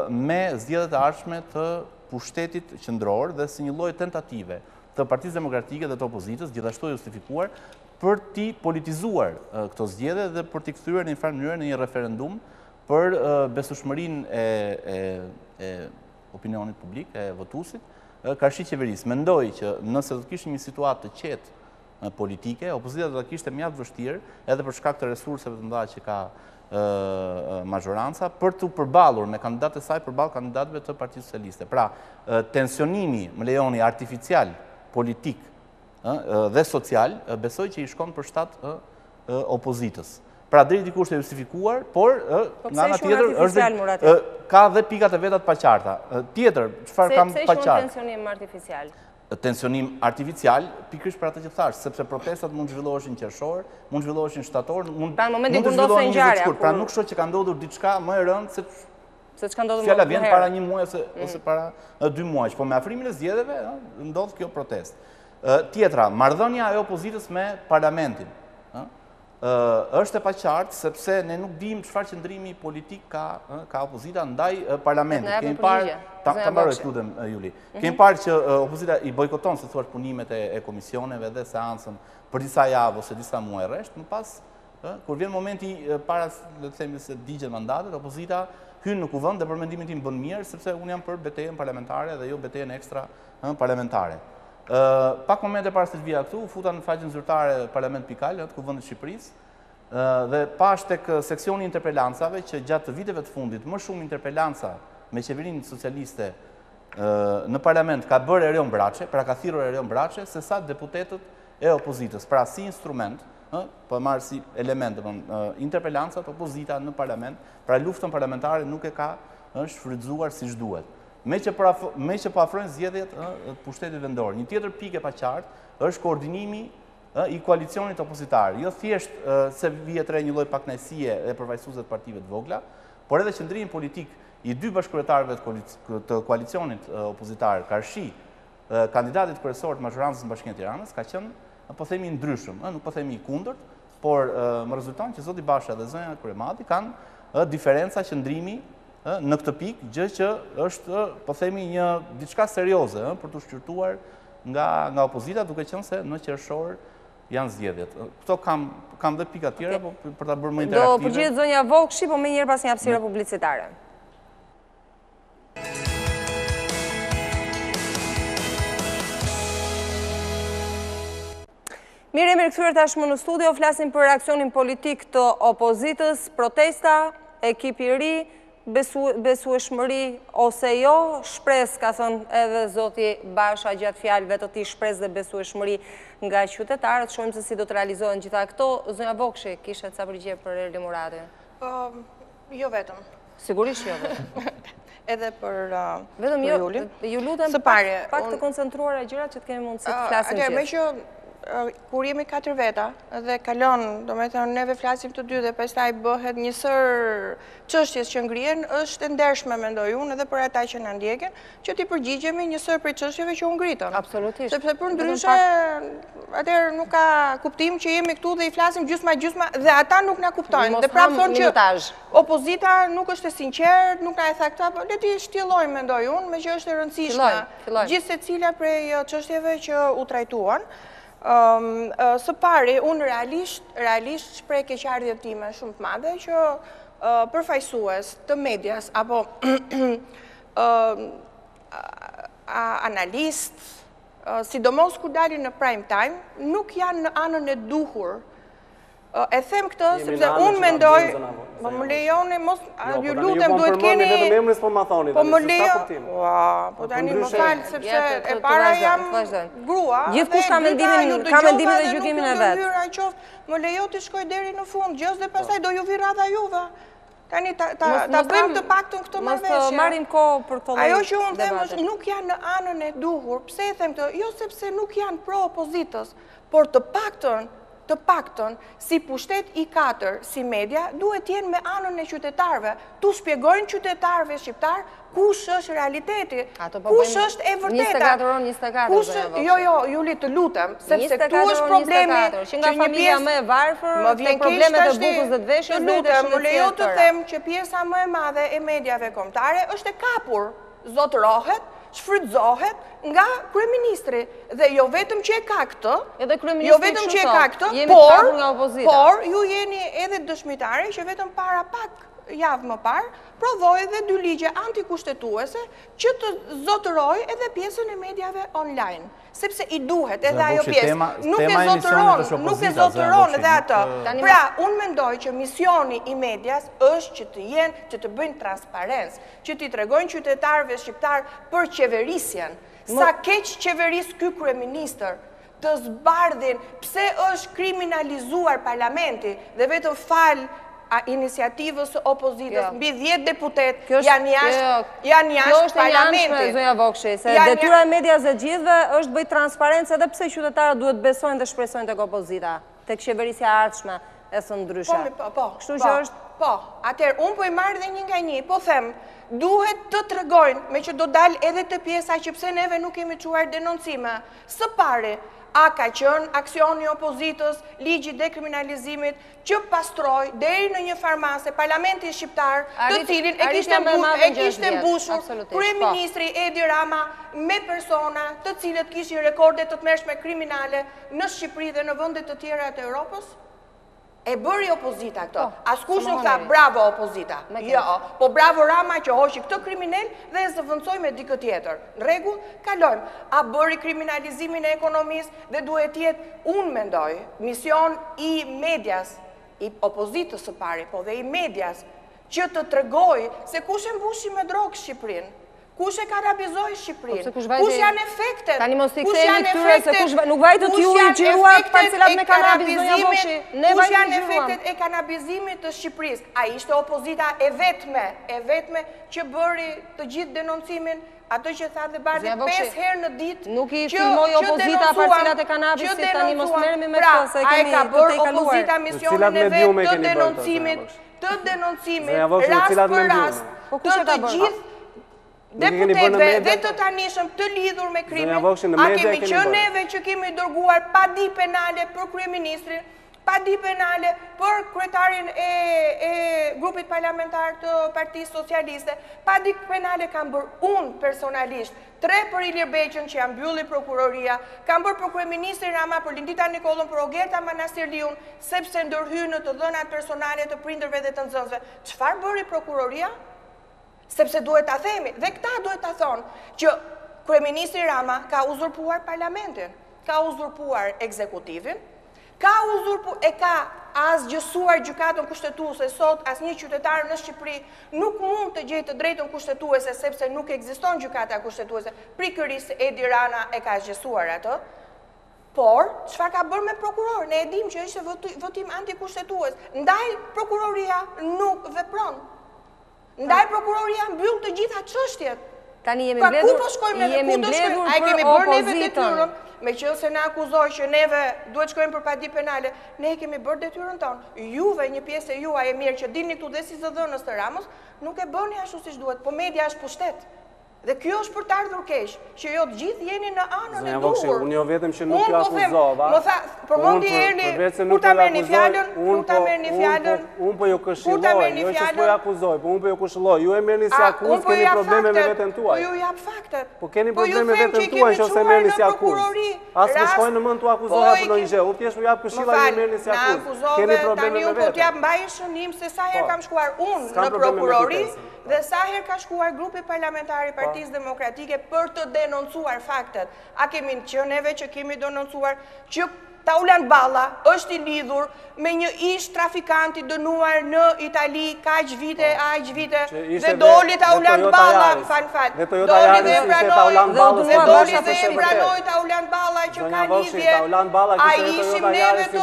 D: me zgjedhjet e ardhshme të pushtetit qendror dhe si një lloj tentative të Partisë Demokratike dhe të opozitës, gjithashtu e justifikuar, për t'i politizuar këto zgjedhje dhe për t'i kthyer në një farë mënyrë në një referendum për besueshmërinë e opinionit publik, e votuesit, karshi qeverisë. Mendoj që nëse do të kishte një situatë të qetë politike, opozita do të kishte mjaft vështirë edhe për shkak të resurseve të mëdha që ka majoranca për të përballur me kandidatët e saj përballë kandidatëve të Partisë Socialiste. Pra, tensionimi, më lejoni, artificial, politik dhe social, besoj që i shkon për shtat opozitës. Pra, deri diku është e justifikuar, por nga ana tjetër është ka dhe pikat e vetat paqarta. Tjetër, çfarë kam
A: Se
D: paqartë?
A: shumë tensionim artificial.
D: Tensionim artificial, pikërisht për atë që thash, sepse protestat mund zhvilloheshin qershor, mund zhvilloheshin shtator, mund
A: të zhvillohen ngjarja.
D: Pra nuk shoh që ka ndodhur diçka më e rëndë
A: se çka ndodhur
D: fjala vjen para 1 muaji ose para 2 muajsh, po me afrimin e zgjedhjeve ndodh kjo protestë. Tjetra, marrëdhënia e opozitës me parlamentin. Është e paqartë sepse ne nuk dimë çfarë qëndrimi politik ka opozita ndaj parlamentit. Kemi parë, ta mbaroj lutem Juli. Kemi parë që opozita i bojkoton se thuaç punimet e komisioneve dhe seancën për disa javë ose disa muaj rresht, më pas kur vjen momenti para le të themi se digjen mandatet, opozita hyn në kuvend dhe për mendimin tim bën mirë sepse unë jam për betejën parlamentare dhe jo betejën ekstra parlamentare. Pak momente para se të vija këtu, u futa në faqen zyrtare Parlament.al të Kuvendit të Shqipërisë dhe pash tek seksioni i interpelancave që gjatë viteve të fundit më shumë interpelanca me qeverinë socialiste në parlament ka bërë Erion Braçe, pra ka thirrur Erion Braçe, se sa deputetët e opozitës, pra si instrument, po marrë si element interpelancat opozita në parlament, pra luftën parlamentare nuk e ka shfrytzuar siç duhet. Me që po afrojnë zgjedhjet pushtetit vendor. Një tjetër pikë e paqartë është koordinimi i koalicionit opozitar. Jo thjesht se vihet re një lloj pakënaqësie e përfaqësuesve të partive të vogla, por edhe qëndrimi politik i dy bashkëkryetarëve të koalicionit opozitar, Karshi, kandidatit kryesor të mazhorancës në Bashkinë e Tiranës, ka qenë, po themi, ndryshëm, nuk po themi i kundërt, por më rezulton që zoti Basha dhe zonja Kuremati kanë diferenca qëndrimi në këtë pikë, gjë që është, po themi, një diçka serioze për të shqyrtuar nga opozita, duke qenë se në qershor janë zgjedhjet. Këto kam dhe pika tjera për ta bërë më interaktive.
A: Do përgjigjet zonja Vokshi, po më njëherë pas një hapësire publicitare. Mirë, jemi rikthyer tashmë në studio, flasim për reakcionin politik të opozitës, protesta, ekipi i ri, besueshmëri ose jo, shpresë, ka thënë edhe zoti Basha gjatë fjalëve të tij, shpresë dhe besueshmëri nga qytetarët. Shohim se si do të realizohen gjitha këto. Zonja Vokshi, kishe ca përgjigje për Erli Muratin?
E: Jo vetëm.
A: Sigurisht jo vetëm.
E: Edhe për
A: Julin. Ju lutem pak të koncentruara gjërat që të kemi mundësi të flasim gjithë.
E: Me që kur jemi 4 veta dhe kalon, do me thënë, neve flasim të dy dhe pastaj bëhet njësër çështjes që ngrihen, është e ndershme, mendoj unë, edhe për ata që na ndjekin, që t'i përgjigjemi njësër për çështjeve që u ngritën.
A: Absolutisht.
E: Sepse për ndryshe, atëherë nuk ka kuptim që jemi këtu dhe i flasim gjysma dhe ata nuk na kuptojnë. Dhe prapë thonë që opozita nuk është e sinqert, nuk na e tha këta, le t'i shtjellojmë, mendoj unë, me që është e rëndësishme gjithë secila prej çështjeve që u trajtuan. Së pari, unë realisht shpreh keqardhjen time shumë të madhe që përfaqësues të medias apo analist, sidomos kur dalin në prime time, nuk janë në anën e duhur. E them këtë sepse unë mendoj, po më lejoni, mos ju lutem, duhet keni
F: vetëm emrin s'po ma thoni.
E: Po më lejo. Po tani më fal sepse e para jam grua.
A: Gjithkusht ka mendimin dhe gjykimin e vet.
E: Më lejo të shkoj deri në fund, gjës dhe pastaj do ju vi radha juve. Tani ta bëjmë të paktën këtë marrëveshje.
A: Mos marrim kohë për këto lloj.
E: Ajo që unë them është nuk janë në anën e duhur. Pse e them këtë? Jo sepse nuk janë pro opozitës, por të paktën, si pushtet i 4, si media, duhet jenë me anën e qytetarve. Tu shpjegojnë qytetarve shqiptar kush është realiteti, kush është e vërteta.
A: 24
E: Jo, Juli, të lutem, sepse këtu është problemi
A: që nga familja më e varfër, të problemet e bukës dhe të veshjes,
E: të lutem, më lejo të them që pjesa më e madhe e mediave kombëtare është e kapur, zotërohet, shfrytëzohet nga kryeministri dhe jo vetëm që e ka këtë, por ju jeni edhe dëshmitare që vetëm para pak javë më parë prodhoi dhe 2 ligje antikushtetuese që të zotëroj edhe pjesën e mediave online. Sepse i duhet edhe ajo pjesë. Nuk e zotëron edhe atë. Pra, unë mendoj që misioni i medias është që të bëjnë transparencë, që t'i tregojnë qytetarëve shqiptar për qeverisjen. Sa keq qeveris ky kryeministër, të zbardhin pse është kriminalizuar parlamenti dhe vetëm iniciativës opozitës, mbi 10 deputet janë jashtë
A: parlamentit. Kjo është e janshme, zonja Vokshi, se detyra e medias e gjithve është bëjt transparencë edhe pse qytetarët duhet besojnë dhe shpresojnë tek opozita, tek qeverisja ardhshme e së ndryshe. Kështu që është...
E: Po, atëherë, unë po i marrë dhe një nga një, po them, duhet të tregojnë, me që do dalë edhe të pjesa që pse neve nuk kemi quar denoncime. Së pari, a ka qënë aksioni opozitës, ligji dekriminalizimit, që pastroj deri në një farmase, parlamentin shqiptar, të cilin e kishte mbushur kryeministri Edi Rama me persona të cilët kishin rekorde të tmerrshme kriminale në Shqipëri dhe në vende të tjera të Europës? E bëri opozita këto. Askush nuk tha bravo opozita. Jo, po bravo Rama që hoqi këtë kriminal dhe e zëvendësoi me dikë tjetër. Në rregull, kalojmë. A bëri kriminalizimin e ekonomisë dhe duhet të jetë, unë mendoj, mision i medias, i opozitës së pari, po dhe i medias, që të tregojë se kush e mbushi me drogë Shqipërinë. Kush e karabizoi Shqipërinë? Kush janë efektet?
A: Tani mos i kthehemi këtyre se nuk vajtët ju i xhiruat parcelat me kanabis, zonja Vokshi.
E: Kush janë efektet e kanabizimit të Shqipërisë? A ishte opozita e vetme që bëri të gjithë denoncimin, ato që tha dhe Bardhi 5 herë në ditë,
A: nuk i filmoi opozita parcelat e kanabisit, tani mos merremi me këtë se kemi të kaluar.
E: Opozita misionin e vet të denoncimit, rast për rast, të gjithë deputetve dhe të tanishëm të lidhur me krimin, a kemi që neve që kemi dërguar pa di penale për kryeministrin, pa di penale për kryetarin e grupit parlamentar të Partisë Socialiste, pa di penale kam bërë unë personalisht, 3 për Ilir Beqën që janë mbylli prokuroria, kam bërë për kryeministrin Rama, për Lindita Nikollën, për Ogerta Manastirliun, sepse ndërhyjnë në të dhënat personale të prindërve dhe të nxënësve. Çfarë bëri prokuroria? Sepse duhet ta themi, dhe këta duhet ta thonë, që kryeministri Rama ka uzurpuar parlamentin, ka uzurpuar ekzekutivin, e ka asgjësuar gjykatën kushtetuese. Sot asnjë qytetar në Shqipëri nuk mund të gjejë të drejtën kushtetuese sepse nuk ekziston gjykata kushtetuese. Pikërisht Edi Rama e ka asgjësuar atë. Por, çfarë ka bërë me prokuror? Ne e dimë që ishte votim antikushtetues. Ndaj prokuroria nuk vepron. Ndaj prokuroria mbyll të gjitha çështjet.
A: Tani jemi mbledhur
E: ai kemi bërë neve detyrën, meqense na akuzoi që neve duhet shkojmë për padi penale, ne kemi bërë detyrën tonë. Juve, një pjesë e juaj e mirë që dini këtu dhe si zëdhënës të Ramës, nuk e bëni ashtu siç duhet, po media është pushtet. Dhe kjo është për të ardhur keq, që jo të gjithë jeni në anën e duhur.
F: Unë jo vetëm që nuk ju akuzova.
E: Më tha, përmendi erni, kur ta merrni fjalën,
F: unë po ju këshilloj, jo që s'po ju akuzoj, po unë po ju këshilloj. Ju e merrni si akuzë, keni probleme me veten tuaj.
E: Po ju jap faktet.
F: Po keni probleme me veten tuaj nëse merrni si akuzë. As më shkojnë në mend tu akuzoja për ndonjë gjë. Unë thjesht ju jap këshilla ju merrni si akuzë. Keni probleme me veten.
E: Po t'jap mbajnë shënim se sa herë kam shkuar unë në prokurori dhe sa herë ka shkuar grupi parlamentar i Partisë Demokratike për të denoncuar faktet. A kemi që neve që kemi denoncuar që Taulant Balla është i lidhur me një ish trafikanti dënuar në Itali aq vite, dhe doli Taulant Balla, doli dhe e pranoi Taulant Balla që ka lidhje, a ishim neve të,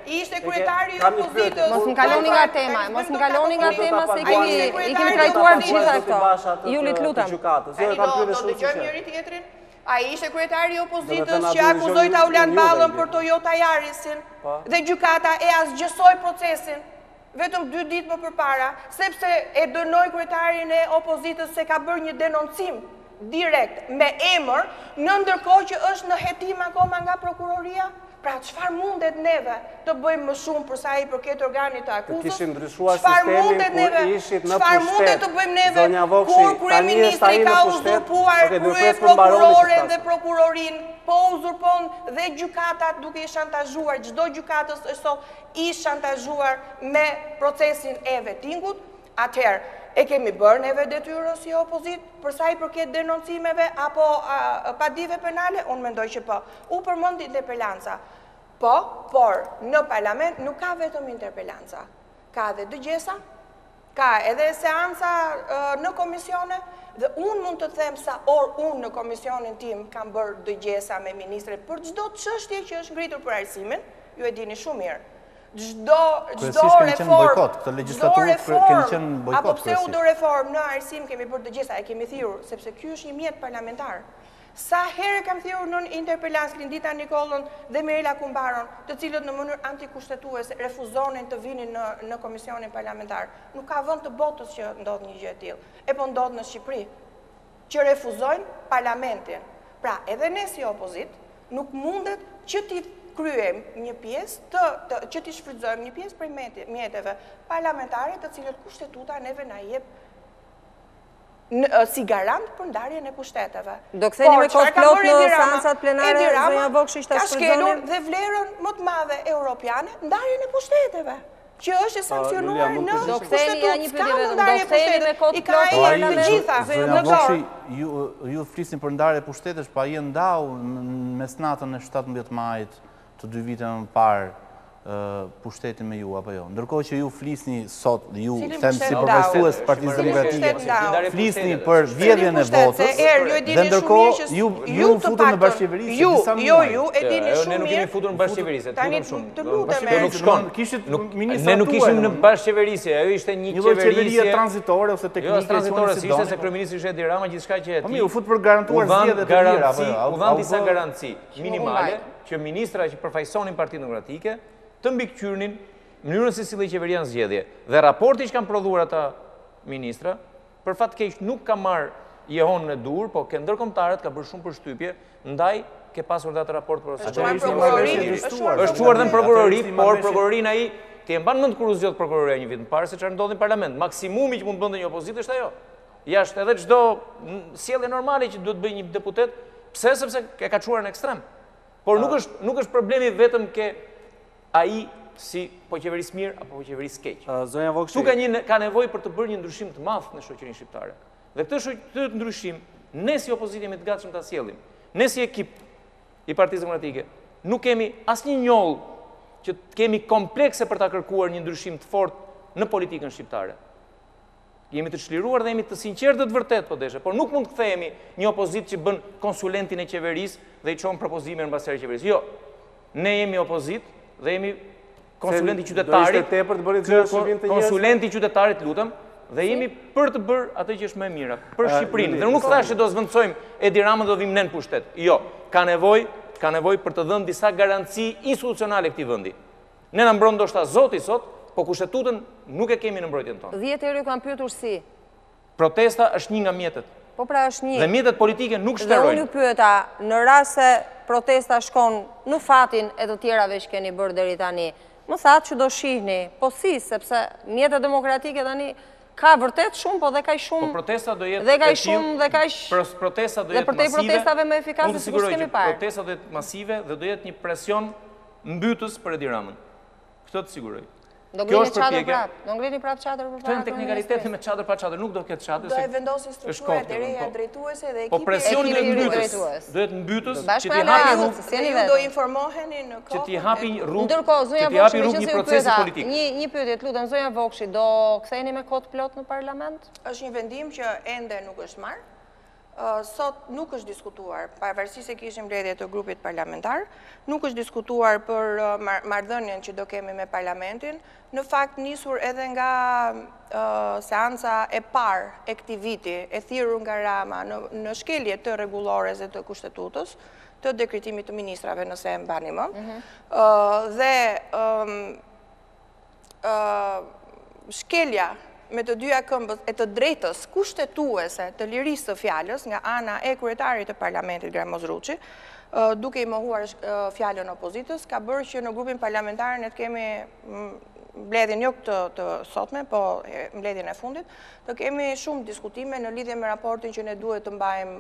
E: ishte kryetari i opozitës.
A: Mos më kaloni nga tema, se i kemi trajtuar gjitha këto. Julit lutem.
E: Do dëgjojmë njëri tjetrin? A ishte kryetari i opozitës që akuzoi Taulant Ballën për Toyota Yarisin dhe gjykata e asgjësoi procesin vetëm 2 ditë më përpara, sepse e dënoi kryetarin e opozitës se ka bërë një denoncim direkt me emër, në ndërkohë që është në hetim akoma nga prokuroria. Pra, çfarë mundet neve të bëjmë më shumë për sa i përket organit të akuzës? Çfarë mundet neve? Çfarë mundet të bëjmë neve kur kryeministri ka uzurpuar kryeprokuroren dhe prokurorin, po uzurpon dhe gjykatat duke i shantazhuar, çdo gjykatës është sot i shantazhuar me procesin e vettingut? Atëherë, e kemi bërë neve detyrën si opozit për sa i përket denoncimeve apo padive penale? Unë mendoj që po. U përmendi interpelanca. Po, por në parlament nuk ka vetëm interpelanca. Ka edhe dëgjesa, ka edhe seanca në komisione, dhe unë mund të them sa orë unë në komisionin tim kam bërë dëgjesa me ministre për çdo çështje që është ngritur për arsimin, ju e dini shumë mirë. Çdo reform, apo pseudo reform në arsim kemi bërë të gjitha, e kemi thirrur, sepse ky është një mjet parlamentar. Sa herë kam thirrur në interpelancë Lindita Nikollën dhe Mirela Kumbaron, të cilët në mënyrë antikushtetuese refuzonin të vinin në komisionin parlamentar. Nuk ka vend të botës që ndodh një gjë e tillë. E po ndodh në Shqipëri, që refuzojnë parlamentin. Pra, edhe ne si opozit, nuk mundet që ti kryem një pjesë që ti shfrytëzojmë një pjesë prej mjeteve parlamentare të cilët kushtetuta neve na jep si garant për ndarjen e pushteteve.
A: Do ktheni me kohë plot në seancat plenare, zonja Vokshi ta shfrytëzonin.
E: Ka shkelur dhe vlerën më të madhe europiane, ndarjen e pushteteve, që është e sankcionuar në kushtetutë.
A: Do ktheni me kohë plot në
E: parlament.
D: Zonja Vokshi, ju flisni për ndarje pushtetesh, pa je ndau në mesnatën e 17 majit të 2 vite më parë pushtetin me ju, apo jo? Ndërkohë që ju flisni sot, ju them si përfaqësues Partisë Demokratike, flisni për vjedhjen e votës, dhe ndërkohë ju futun në bashkëqeverisje disa muaj.
E: Jo, e dini shumë mirë.
C: Ne nuk kemi futur në bashkëqeverisje,
E: tani të lutem.
C: Nuk shkon. Ne nuk ishim në bashkëqeverisje, ajo ishte një qeverisje
D: tranzitore ose teknike.
C: Jo, tranzitore, ishte se kryeministri ishte Edi Rama, gjithçka që e
D: tij. U fut për garantuar zgjedhjet e tjera, apo jo?
C: U dhan disa garanci minimale që ministra që përfaqësonin Partinë Demokratike të mbikëqyrnin mënyrën se si dhe qeveria në zgjedhje. Dhe raporti që kanë prodhuar ata ministra, për fat keq nuk ka marrë jehon në dur, po ke ndërkombëtarët ka bërë shumë përshtypje, ndaj ke pasur dhe atë raport procesuar. Është çuar dhe në prokurori, por prokurorin ai ti e mban mend kur u zgjodh prokuroria një vit më parë se çfarë ndodhi në parlament. Maksimumi që mund të bënte një opozitë është ajo. Jashtë edhe çdo sjellje normale që duhet bëjë një deputet, pse sepse e ka çuar në ekstrem. Por nuk është problemi vetëm ke ai si po qeveris mirë apo po qeveris keq.
F: Zonja Vokshi,
C: ka nevojë për të bërë një ndryshim të madh në shoqërinë shqiptare. Dhe këtë ndryshim ne si opozitë jemi të gatshëm ta sjellim. Ne si ekip i Partisë Demokratike nuk kemi asnjë njoll që kemi komplekse për ta kërkuar një ndryshim të fortë në politikën shqiptare. Jemi të çliruar dhe jemi të sinqertë të vërtet po deshe, por nuk mund të kthehemi një opozitë që bën konsulentin e qeverisë dhe i çon propozime në bazë të qeverisë. Jo. Ne jemi opozitë dhe jemi konsulenti qytetarit, konsulenti qytetarit, lutem, dhe jemi për të bërë atë që është më e mira për Shqipërinë. Dhe nuk thashë do zvendçojmë Edi Ramën do vim ne në pushtet. Jo, ka nevojë për të dhënë disa garanci institucionale këtij vendi. Ne na mbron ndoshta Zoti sot, po kushtetutën nuk e kemi në mbrojtjen tonë.
A: 10 herë kanë pyetur si.
C: Protesta është një nga mjetet.
A: Po pra është një.
C: Dhe mjetet politike nuk shterojnë.
A: Dhe unë ju pyeta, në rast se protesta shkon në fatin e të tjerave që keni bërë deri tani, më thatë që do shihni, po si, sepse mjetet demokratike tani ka vërtet shumë, po dhe ka shumë.
C: Po protesta do jetë
A: dhe ka shumë dhe ka
C: protesta do jetë masive.
A: Dhe për te protestave më efikase sikur kemi parë.
C: Protesta do jetë masive dhe do jetë një presion mbytës për Edi Ramën. Këtë të siguroj.
A: Do ngrihni çadër prap, do ngrihni prap çadër për para.
C: Këto janë teknikalitetet me çadër pa çadër, nuk do ketë çadër.
E: Do e vendosin strukturat e reja drejtuese dhe ekipi.
C: Po presioni do jetë mbytës,
A: që ti hapi rrugë,
E: ju do informoheni në kohë.
C: Që ti hapi rrugë.
A: Ndërkohë zonja Vokshi, një pyetje, lutem, zonja Vokshi, do ktheheni me kohë plot në parlament?
E: Është një vendim që ende nuk është marrë. Sot nuk është diskutuar, pavarësisht se kishim mbledhje të grupit parlamentar, nuk është diskutuar për marrëdhënien që do kemi me parlamentin, në fakt nisur edhe nga seanca e parë e këtij viti, e thirrur nga Rama në shkelje të rregullores dhe të kushtetues, të dekretimit të ministrave nëse e mbani më. Dhe shkelja me të dyja këmbët e të drejtës kushtetuese të lirisë të fjalës nga ana e kryetarit të parlamentit Gramoz Ruçi, duke i mohuar fjalën opozitës, ka bërë që në grupin parlamentar ne të kemi mbledhjen jo të sotme, po mbledhjen e fundit, të kemi shumë diskutime në lidhje me raportin që ne duhet të mbajmë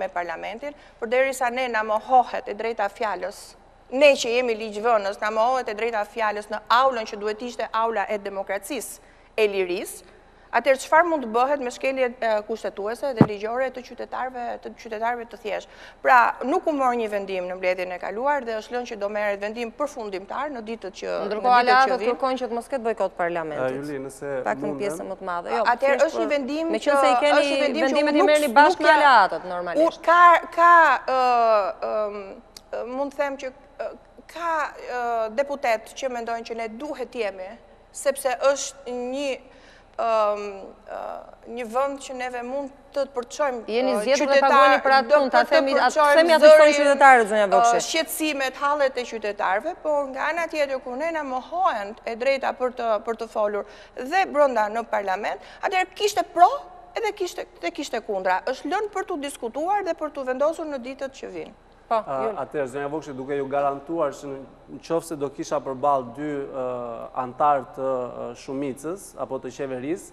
E: me parlamentin, përderisa ne na mohohet e drejta fjalës. Ne që jemi ligjvënës, na mohohet e drejta fjalës në aulën që duhet ishte aula e demokracisë e lirisë, atëherë çfarë mund të bëhet me shkelje kushtetuese dhe ligjore të qytetarëve të thjeshtë. Pra, nuk u mor një vendim në mbledhjen e kaluar dhe është lënë që do merret vendim përfundimtar në ditët që
A: ndërkohë aleatët kërkojnë që të mos ketë bojkot parlamentit.
F: Juli, nëse
A: paktën pjesën më të madhe. Jo,
E: atëherë është një vendim
A: që i keni vendimet i merrni bashkë me aleatët normalisht.
E: Mund të them që ka deputet që mendojnë që ne duhet jemi, sepse është një vënd që neve mund të përçojmë
A: jeni zgjedhur dhe paguani për atë punë, ta themi atë thonë qytetarët, zonja Vokshi.
E: Shqetësimet, hallet e qytetarëve, por nga ana tjetër kur ne na mohohen e drejta për të folur dhe brenda në parlament, atëherë kishte pro edhe kishte kundra. Është lënë për të diskutuar dhe për të vendosur në ditët që vinë.
F: Atëherë, zonja Vokshi, duke ju garantuar që në qoftë se do kisha përballë dy antarë të shumicës apo të qeverisë,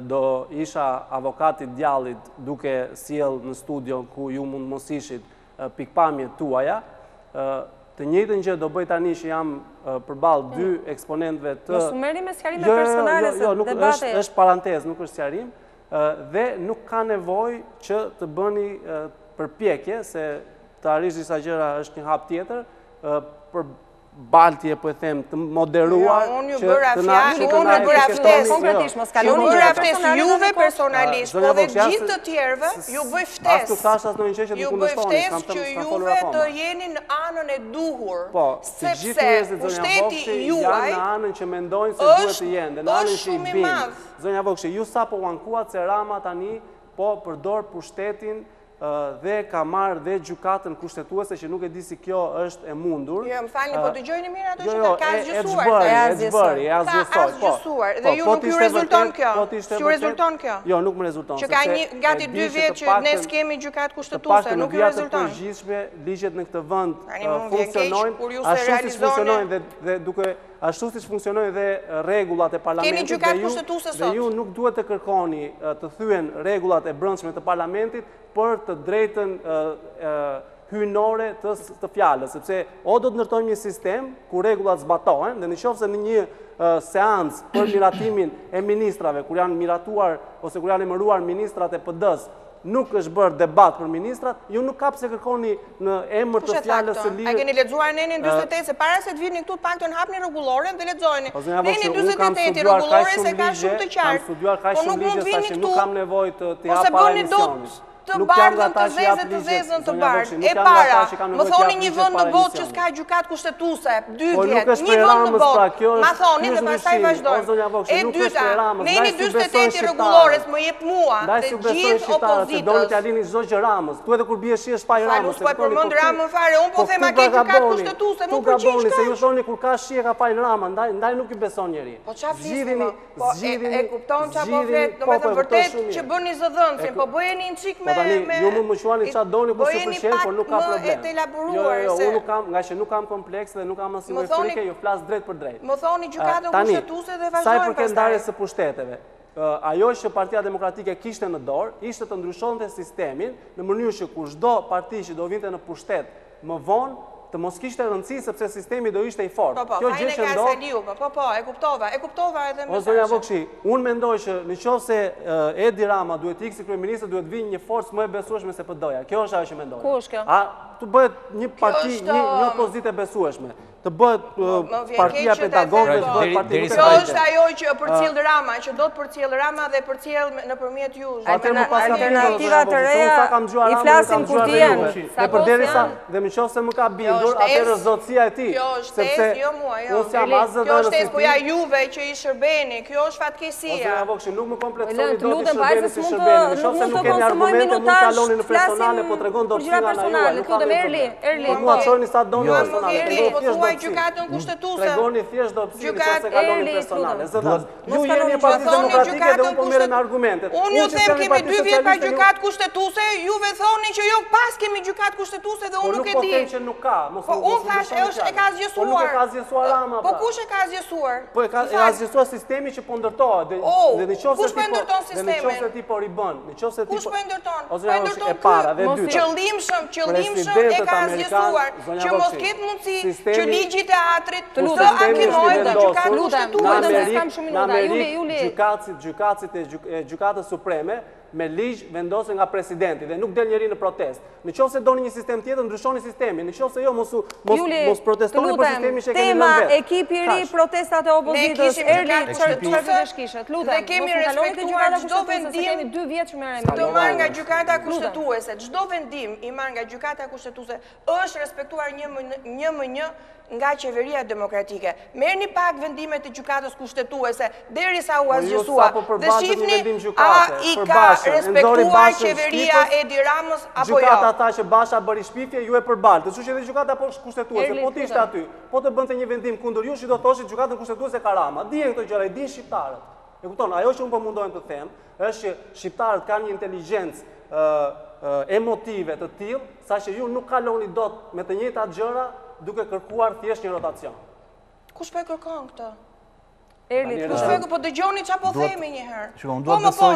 F: do isha avokati djallit duke sjell në studio ku ju mund mos ishit pikpamjet tuaja. Të njëjtën gjë do bëj tani që jam përballë dy eksponentëve të...
A: Mos u merrni me sqarime personale se debate...
F: është parantezë, nuk është sqarim, dhe nuk ka nevojë që të bëni përpjekje se të arish disa gjëra është një hap tjetër, për baltje, po e them, të moderuar,
E: që të na ftesë juve personalisht, po dhe gjithë të tjerëve, ju bëj ftesë. Ju bëj ftesë që juve të jeni në anën e duhur, sepse pushteti juaj
F: janë në anën që mendojnë se duhet të jenë, në anën që i binë. Zonja Vokshi, ju sa po ankuat se Rama tani po përdor pushtetin dhe ka marrë dhe gjykatën kushtetuese që nuk e di si kjo është e mundur.
E: Jo, më falni, po dëgjojni mirë ato që ka zgjësuar.
F: E
E: zgjësuar. Dhe ju nuk ju rezulton kjo? Ju rezulton kjo?
F: Jo, nuk më rezulton.
E: Që ka gati 2 vjet që ne s'kemi gjykatë kushtetuese, nuk ju rezulton.
F: Të përgjithshme, ligjet në këtë vend funksionojnë, ashtu siç funksionojnë dhe duke ashtu siç funksionojnë dhe rregullat e parlamentit dhe ju nuk duhet të kërkoni të thyen rregullat e brendshme të parlamentit për të drejtën hyjnore të fjalës, sepse o do të ndërtojmë një sistem ku rregullat zbatohen dhe nëse në një seancë për miratimin e ministrave, kur janë miratuar ose kur janë emëruar ministrat e PD-s, nuk është bërë debat për ministrat, ju nuk ka pse kërkoni në emër të fjalës së lirë.
E: A keni lexuar Nenin 48 se para se të vini këtu të paktën hapni rregulloren dhe lexojeni. Nenin 48 rregullore se ka shumë të qartë.
F: Kam studiuar kaq shumë ligje sa që nuk kam nevojë të jap para emisionit.
E: Të bardhën të zezën të bardhë. E para, më thoni një vënd në botë që s'ka gjykatë kushtetuese, 2 vjetë, një vënd në botë, ma thoni dhe pastaj vazhdojnë. E dyta, Neni 48 rregullores më jep mua dhe gjithë opozitës.
F: Do në t'jalini çdo gjë Ramës, tu edhe kur bie shi është pa i Ramës.
E: Falus, po e përmend Ramën fare, unë po them a ke gjykatë kushtetuese, nuk përgjigj
F: se ju thoni kur ka shi e ka pa i Rama, ndaj nuk i beson njeri.
E: Po çfarë flisni? E kupton çfarë po flet, domethënë vërtet që bëni zëdhënësin, po bëheni një çik
F: ju më më quani qa doni për 100%, por nuk ka problem.
E: Unë
F: nuk kam, nga që nuk kam kompleks dhe nuk kam asimoj frike, ju flas drejt për drejt.
E: Më thoni gjykatën kushtetuese dhe vazhdojmë
F: pastaj. Sa i përket ndarjes së pushteteve, ajo që Partia Demokratike kishte në dorë, ishte të ndryshonte sistemin në mënyrë që kur çdo parti që do vinte në pushtet më vonë, të mos kishte rëndësi sepse sistemi do ishte i fortë.
E: Kjo gjë që ndodh. E kuptova edhe
F: mesazhin. Zonja Vokshi, unë mendoj që nëse Edi Rama duhet ikë si kryeminist, duhet vinë një forcë më e besueshme se PD-ja. Kjo është ajo që mendoj.
A: Ku është kjo?
F: Të bëhet një parti, një opozitë e besueshme. Të bëhet partia pedagoge, të bëhet partia.
E: Kjo është ajo që përcjell Rama, që do të përcjell Rama dhe përcjell nëpërmjet jush.
A: Alternativa të reja i flasin kur të jenë.
F: Dhe nëse më ka bindur, atëherë zotësia e tij.
E: Kjo është test, jo mua, jo. Kjo është test, po ja juve që i shërbeni, kjo është fatkeqësia.
F: Zonja Vokshi, nuk më kompleksoni dot të shërbeni si shërbeni. Nëse nuk keni argumente, mund ta kaloni në personale, po tregon dotësia nga juve.
A: Këtu dhe Erli.
F: Po mua çoni sa doni personale.
E: Gjykatën kushtetuese.
F: Tregoni thjesht dobësinë nëse kaloni personale. Ju jeni Partia Demokratike dhe unë po merrem me argumentet.
E: Unë ju them kemi 2 vjet pa gjykatë kushtetuese, juve thoni që jo pas kemi gjykatë kushtetuese dhe unë nuk e di.
F: Po them që nuk ka.
E: Po unë thash e ka zgjesuar.
F: Nuk e ka zgjesuar Rama.
E: Po kush e ka zgjesuar?
F: Po e ka zgjesuar sistemi që po ndërtohet. Dhe nëse ti po ribën, nëse ti
E: kush po ndërton?
F: Po ndërton e para dhe e dyta.
E: Qëllimshëm e ka zgjesuar që mos ketë mundësi që ligji i teatrit të akimohet në gjykatë kushtetuese.
F: Në Amerikë, gjykatësit e gjykatës supreme me ligj vendosur nga presidenti dhe nuk del njeri në protest. Në qoftë se doni një sistem tjetër, ndryshoni sistemin. Në qoftë se jo, mos protestoni për sistemin që keni lënë vetë.
A: Tema ekipi ri protestat e opozitës. Erli, çfarë fytyresh kishe? Lutem.
E: Ne kemi respektuar çdo vendim.
A: 2 vjet që merrem.
E: Të marrë nga gjykata kushtetuese. Çdo vendim i marrë nga gjykata kushtetuese është respektuar 1/1 nga qeveria demokratike. Merrni pak vendimet e gjykatës kushtetuese derisa u azgjësua dhe shihni a i ka respektuar qeveria e Edi Ramës apo jo.
F: Gjykata tha që Basha bëri shpifje, ju e përbaltë. Kështu që edhe gjykata kushtetuese, po ti ishte aty, po të bënte një vendim kundër jush, do thoshit gjykatën kushtetuese ka Rama. Dihen këto gjëra, i din shqiptarët. E kupton, ajo që unë po mundohem të them është që shqiptarët kanë një inteligjencë emotive të tillë, saqë ju nuk kaloni dot me të njëjtat gjëra duke kërkuar thjesht një rotacion.
E: Kush po e kërkon këtë?
A: Erli,
E: po dëgjoni çfarë po themi një herë.
D: Po më po,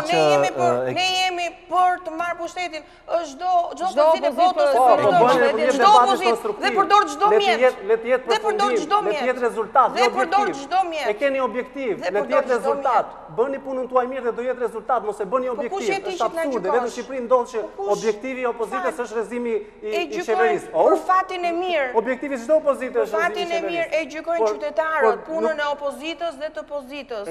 E: ne jemi për të marrë pushtetin, është çdo pozitë votës e përdor çdo pozitë dhe përdor çdo mjet.
F: Le të jetë përfundim, le të jetë rezultat,
E: dhe përdor çdo mjet.
F: E keni objektiv, le të jetë rezultat. Bëni punën tuaj mirë dhe do jetë rezultat, mos e bëni objektiv. Është absurde, vetëm në Shqipëri ndodh që objektivi i opozitës është rrezimi i qeverisë.
E: Për fatin e mirë.
F: Objektivi çdo opozite është rrezimi i qeverisë.
E: Fatin e mirë e gjykojnë qytetarët punën e opozitës dhe të opozitës.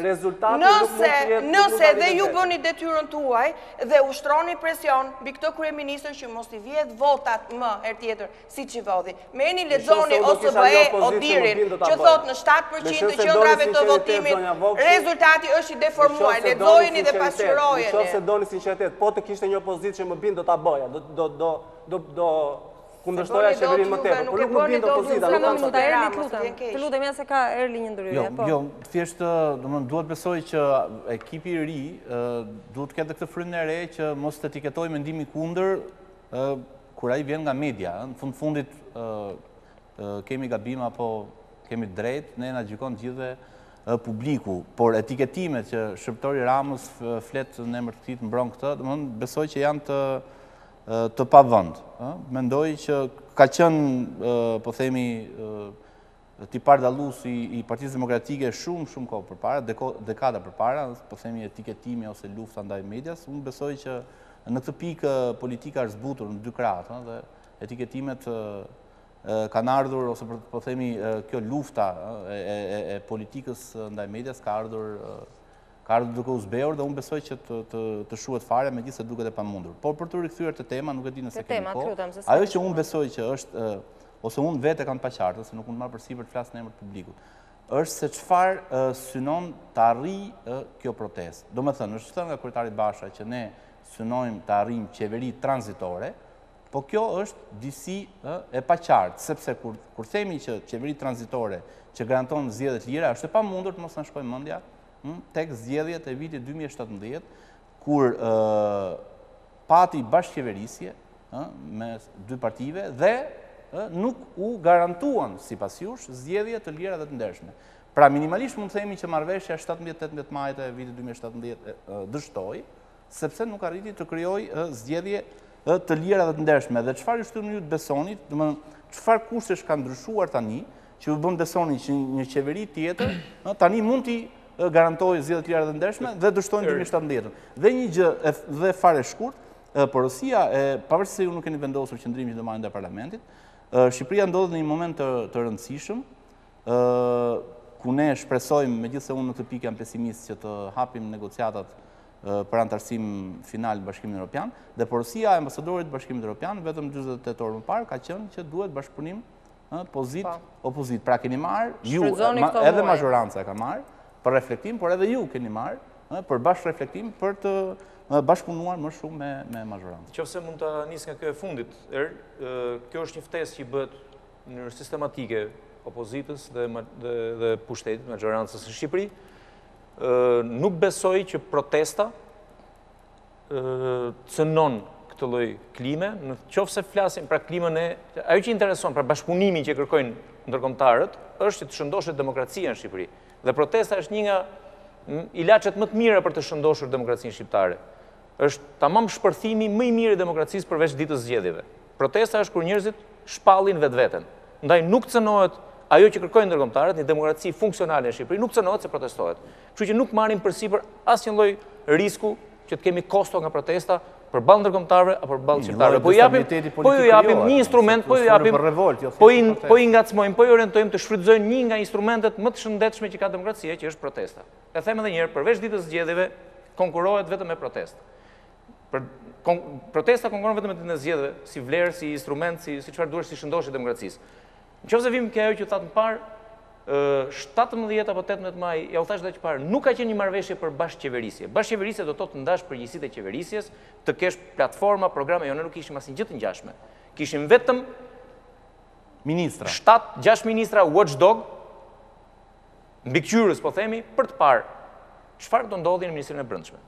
F: Nëse
E: dhe ju bëni detyrën tuaj dhe ushtroni presion mbi këtë kryeministër që mos i vjedh votat më herë tjetër siç i vodhi. Merrni lexoni OSBE Odirin që thot në 7% të qendrave të votimit rezultati është i deformuar. Lexojeni dhe pasqyrojeni.
F: Nëse doni sinqeritet, po të kishte një opozitë që më bin do ta bëja. Do kundërshtoja qeverinë më tepër, por nuk më bin opozita, nuk kam
A: Të lutem, ja se ka Erli një ndryshim.
D: Jo, thjesht duhet besoj që ekipi i ri duhet të ketë këtë frymën e re që mos të etiketojë mendimin kundër kur ai vjen nga media. Në fundit kemi gabim apo kemi drejt, ne na gjykon gjithë publiku, por etiketimet që shërptori Ramës flet në emër të tij të mbron këtë, domethënë besoj që janë të pavënd. Mendoj që ka qenë, po themi, tipar dallus i Partisë Demokratike shumë kohë përpara, dekada përpara, po themi etiketimi ose lufta ndaj medias. Unë besoj që në këtë pikë politika është zbutur në 2 krahë, dhe etiketimet kanë ardhur, ose po themi kjo lufta e politikës ndaj medias ka ardhur duke u zbehur dhe unë besoj që të shuhet fare megjithëse duket e pamundur. Por për të rikthyer te tema, nuk e di nëse kemi kohë. Ajo që unë besoj që është, ose unë vetë kam të paqartë, se nuk mund marr përsipër të flas në emër të publikut, është se çfarë synon të arrijë kjo protestë. Domethënë, është thënë nga kryetari Basha që ne synojmë të arrijmë qeveri tranzitore, po kjo është disi e paqartë, sepse kur themi që qeveri tranzitore që garanton zgjedhje të lira, është e pamundur të mos na shkojë mendja tek zgjedhjet e vitit 2017, kur pati bashkëqeverisje me 2 partive dhe nuk u garantuan sipas jush zgjedhje të lira dhe të ndershme. Pra minimalisht mund të themi që marrëveshja 17-18 majit e vitit 2017 dështoi, sepse nuk arriti të krijojë zgjedhje të lira dhe të ndershme. Dhe çfarë ju shtyn ju të besoni, domethënë çfarë kushtesh kanë ndryshuar tani që ju bën besoni që një qeveri tjetër tani mund t'i garantojë zgjedhje të lira dhe ndershme dhe dështojnë 2017. Dhe një gjë dhe fare shkurt, porosia pavarësisht se ju nuk keni vendosur qendrimin që do marrë ndaj parlamentit, Shqipëria ndodhet në një moment të rëndësishëm, ku ne shpresojmë, megjithëse unë në këtë pikë jam pesimist, që të hapim negociatat për antarësim final të Bashkimit Evropian, dhe porosia e ambasadorit të Bashkimit Evropian vetëm 48 orë më parë ka qenë që duhet bashkëpunim pozit. Pra keni marrë, ju edhe mazhoranca e ka marrë për reflektim, por edhe ju keni marrë për bashkë reflektim për të bashkëpunuar më shumë me mazhorancën.
C: Qofse mund të nis nga kjo e fundit, kjo është një ftesë që i bëhet në mënyrë sistematike opozitës dhe pushtetit, mazhorancës në Shqipëri. Nuk besoj që protesta cënon këtë lloj klime, në qofse flasim pra klimën ajo që intereson, pra bashkëpunimin që kërkojnë ndërkombëtarët, është që të shëndoshet demokracia në Shqipëri. Dhe protesta është një nga ilaçet më të mira për të shëndoshur demokracinë shqiptare. Është tamam shpërthimi më i mirë i demokracisë përveç ditës zgjedhjeve. Protesta është kur njerëzit shpallin vetveten. Ndaj nuk cënohet ajo që kërkojnë ndërkombëtarët, një demokraci funksionale në Shqipëri, nuk cënohet se protestohet. Kështu që nuk marrin përsipër asnjë lloj risku që të kemi kosto nga protesta për balë ndërkombëtarëve apo për balë shqiptarëve. Po ju japim një instrument, po i ngacmojmë, po i orientojmë të shfrytëzojnë një nga instrumentet më të shëndetshme që ka demokracia, që është protesta. E them edhe një herë, përveç ditës zgjedhjeve, konkurohet vetëm me protestë. Protesta konkuron vetëm me ditën e zgjedhjeve, si vlerë, si instrument, si çfarë duhesh, si shëndoshje e demokracisë. Nëse vim ke ajo që thatë më parë, 17 apo 18 maj, ja u thash dhe që parë, nuk ka qenë një marrëveshje për bashkëqeverisje. Bashkëqeverisje do të ndash përgjegjësitë e qeverisjes, të kesh platforma, programe, jo ne nuk kishim asnjë gjë të ngjashme. Kishim vetëm
D: ministra.
C: 7-6 ministra watchdog, mbikëqyrës po themi, për të parë çfarë do ndodhi në Ministrinë e Brendshme.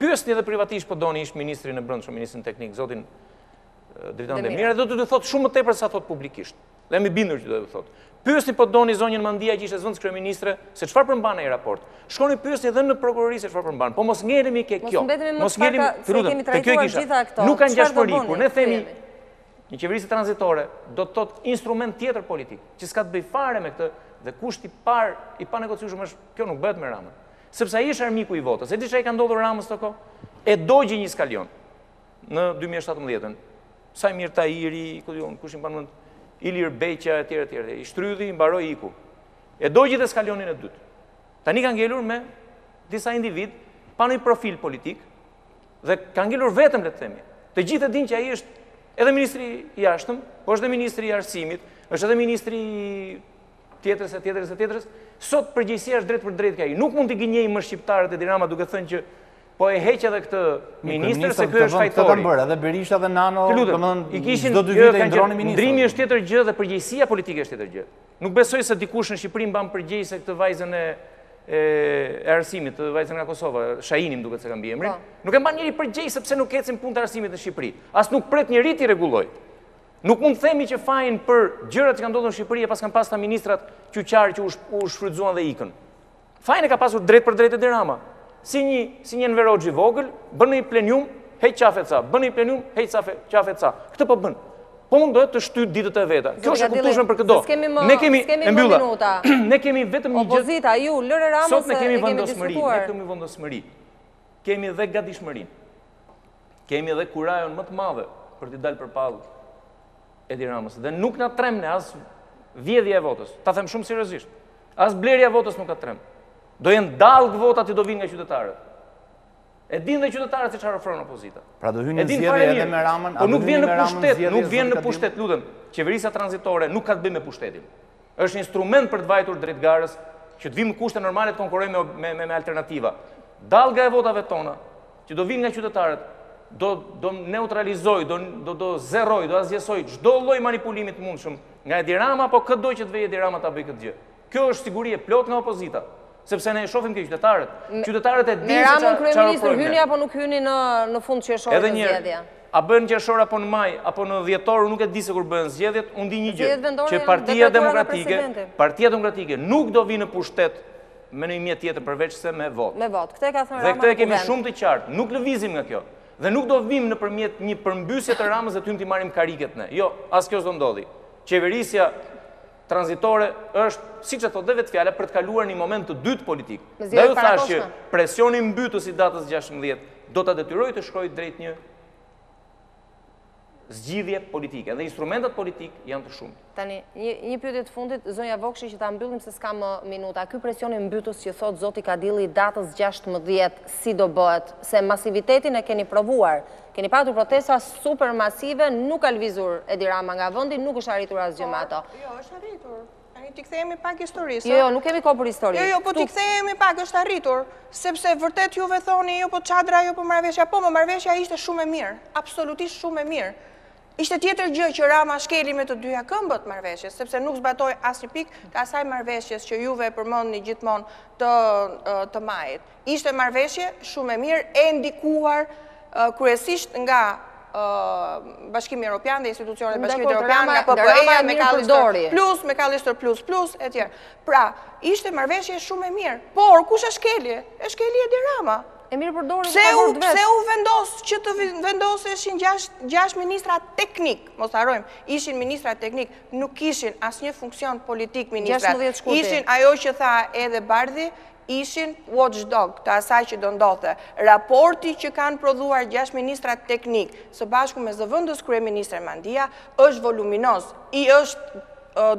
C: Pyesni edhe privatisht po doni ish ministrin e Brendshëm, ministrin teknik, zotin Dritan Demira, do të thotë shumë më tepër se sa thot publikisht. Dhe jam i bindur që do të thotë. Pyesni po doni zonjën Mandia që ishte zëvendës kryeministre se çfarë përmban ai raport. Shkoni pyesni edhe në prokurori se çfarë përmban. Po mos ngelemi ke kjo.
A: Mos ngelemi se kemi trajtuar gjitha këto.
C: Nuk ka ngjashmëri kur ne themi një qeverisje tranzitore do të thotë instrument tjetër politik, që s'ka të bëj fare me këtë dhe kushti i parë i panegociueshëm është kjo nuk bëhet me Ramën. Sepse ai është armiku i votës. E di çfarë ka ndodhur Ramës këto? E dogji një skalion në 2017-ën. Sajmir Tahiri, kush i mban mend, Ilir Beqa, etj. I shtrydhi, mbaroi iku. E dogji dhe skalionin e dytë. Tani ka ngelur me disa individ pa një profil politik dhe ka ngelur vetëm, le të themi. Të gjithë e dinë që ai është edhe ministri i jashtëm, po është edhe ministri i arsimit, është edhe ministri tjetrës. Sot përgjegjësia është drejt për drejt ka ai. Nuk mund të gënjej më shqiptarët e Edi Rama duke thënë që po e heq edhe këtë ministër se ky është fajtori.
D: Edhe Berisha dhe Nano,
C: domethënë çdo 2 vite i ndroni ministrin. Ndrimi është tjetër gjë dhe përgjegjësia politike është tjetër gjë. Nuk besoj se dikush në Shqipëri mban përgjegjë se këtë vajzën e arsimit, të vajzën nga Kosova, Shahini më duket se ka mbi emrin. Nuk e mban njëri përgjegjë sepse nuk ecin punë të arsimit në Shqipëri. As nuk pret njëri ti rregulloj. Nuk mund të themi që fajin për gjërat që kanë ndodhur në Shqipëri e pas kanë pasur ministrat qyqar që u shfrytzuan dhe ikën. Fajin e ka pasur drejt për drejt Edi Rama. Si një enverogj i vogël, bën një plenium, heq qafe ca, bën një plenium, heq qafe ca. Këtë po bën. Po mundohet të shtyt ditët e veta. Kjo është e kuptueshme për këdo. Ne kemi minuta. Ne kemi vetëm një gjë.
A: Opozita, ju lëre Ramës.
C: Sot ne kemi vendosmëri. Kemi dhe gatishmërinë. Kemi dhe kurajon më të madhe për të dalë përpallë Edi Ramës. Dhe nuk na tremne as vjedhja e votës. Ta them shumë seriozisht. As blerja e votës nuk ka trem. Do jenë dallg votat që do vinë nga qytetarët. E dinë dhe qytetarët se çfarë ofron opozita.
D: Pra do hynë në zgjedhje edhe me Ramën,
C: po nuk vjen në pushtet, nuk vjen në pushtet, lutem. Qeverisja tranzitore nuk ka të bëjë me pushtetin. Është instrument për të vajtur drejt garës, që të vijmë në kushte normale të konkurrojmë me alternativa. Dallga e votave tona, që do vinë nga qytetarët, do neutralizoj, do zeroj, do azjesoj çdo lloj manipulimi të mundshëm nga Edi Rama apo çdo që të vejë Edi Rama ta bëjë këtë gjë. Kjo është siguri e plot nga opozita. Sepse ne e shohim ke qytetarët. Qytetarët e dinë se
A: Ramën kryeministër hyni apo nuk hyni në fund qershor të zgjedhja.
C: A bën qershor apo në maj apo në dhjetor, nuk e di se kur bëhen zgjedhjet, unë di një gjë, që Partia Demokratike nuk do vinë në pushtet me në mjet tjetër përveç se me votë.
A: Me votë. Këtë ka thënë Rama.
C: Dhe këtë kemi shumë të qartë, nuk lëvizim nga kjo. Dhe nuk do vim nëpërmjet një përmbysje të Ramës dhe ty të marrim kariket ne. Jo, as kjo s'do ndodhi. Qeverisja tranzitore është, siç e thotë dhe vetë fjala, për të kaluar një moment të dytë politik. Dhe ju thash që presioni mbytës i datës 16 do ta detyrojë të shkojë drejt një zgjidhje politike. Dhe instrumentat politik janë të shumta.
A: Tani, një pyetje të fundit, zonja Vokshi, që ta mbyllim se s'ka më minuta. Ky presioni mbytës që thot zoti Kadilli datës 16 si do bëhet, se masivitetin e keni provuar. Keni patur protesta super masive, nuk ka lvizur Edi Rama nga vendi, nuk është arritur asgjë me ato.
E: Jo, është arritur. T'i kthehemi pak historisë.
A: Jo, nuk kemi kohë për histori.
E: Jo, po t'i kthehemi pak, është arritur, sepse vërtet juve thoni, jo po çadra, jo po marrëveshja, po më marrëveshja ishte shumë e mirë, absolutisht shumë e mirë. Ishte tjetër gjë që Rama shkeli me të dyja këmbët marrëveshjes, sepse nuk zbatoi asnjë pikë të asaj marrëveshjes që juve përmendni gjithmonë të majit. Ishte marrëveshje shumë e mirë, e ndikuar kryesisht nga Bashkimi Evropian dhe institucionet Bashkimit Evropian, nga PPE-ja, me Callister plus, etj. Pra, ishte marrëveshje shumë e mirë, por kush e shkeli? E shkeli Edi Rama.
A: E mirë përdori
E: Pse u vendos që të vendoseshin 6 ministra teknik, mos harrojmë, ishin ministra teknik, nuk ishin asnjë funksion politik ministra. Ishin ajo që tha edhe Bardhi, ishin watchdog të asaj që do ndodhte. Raporti që kanë prodhuar 6 ministra teknik së bashku me zëvendës kryeministre Mandia është voluminoz, i është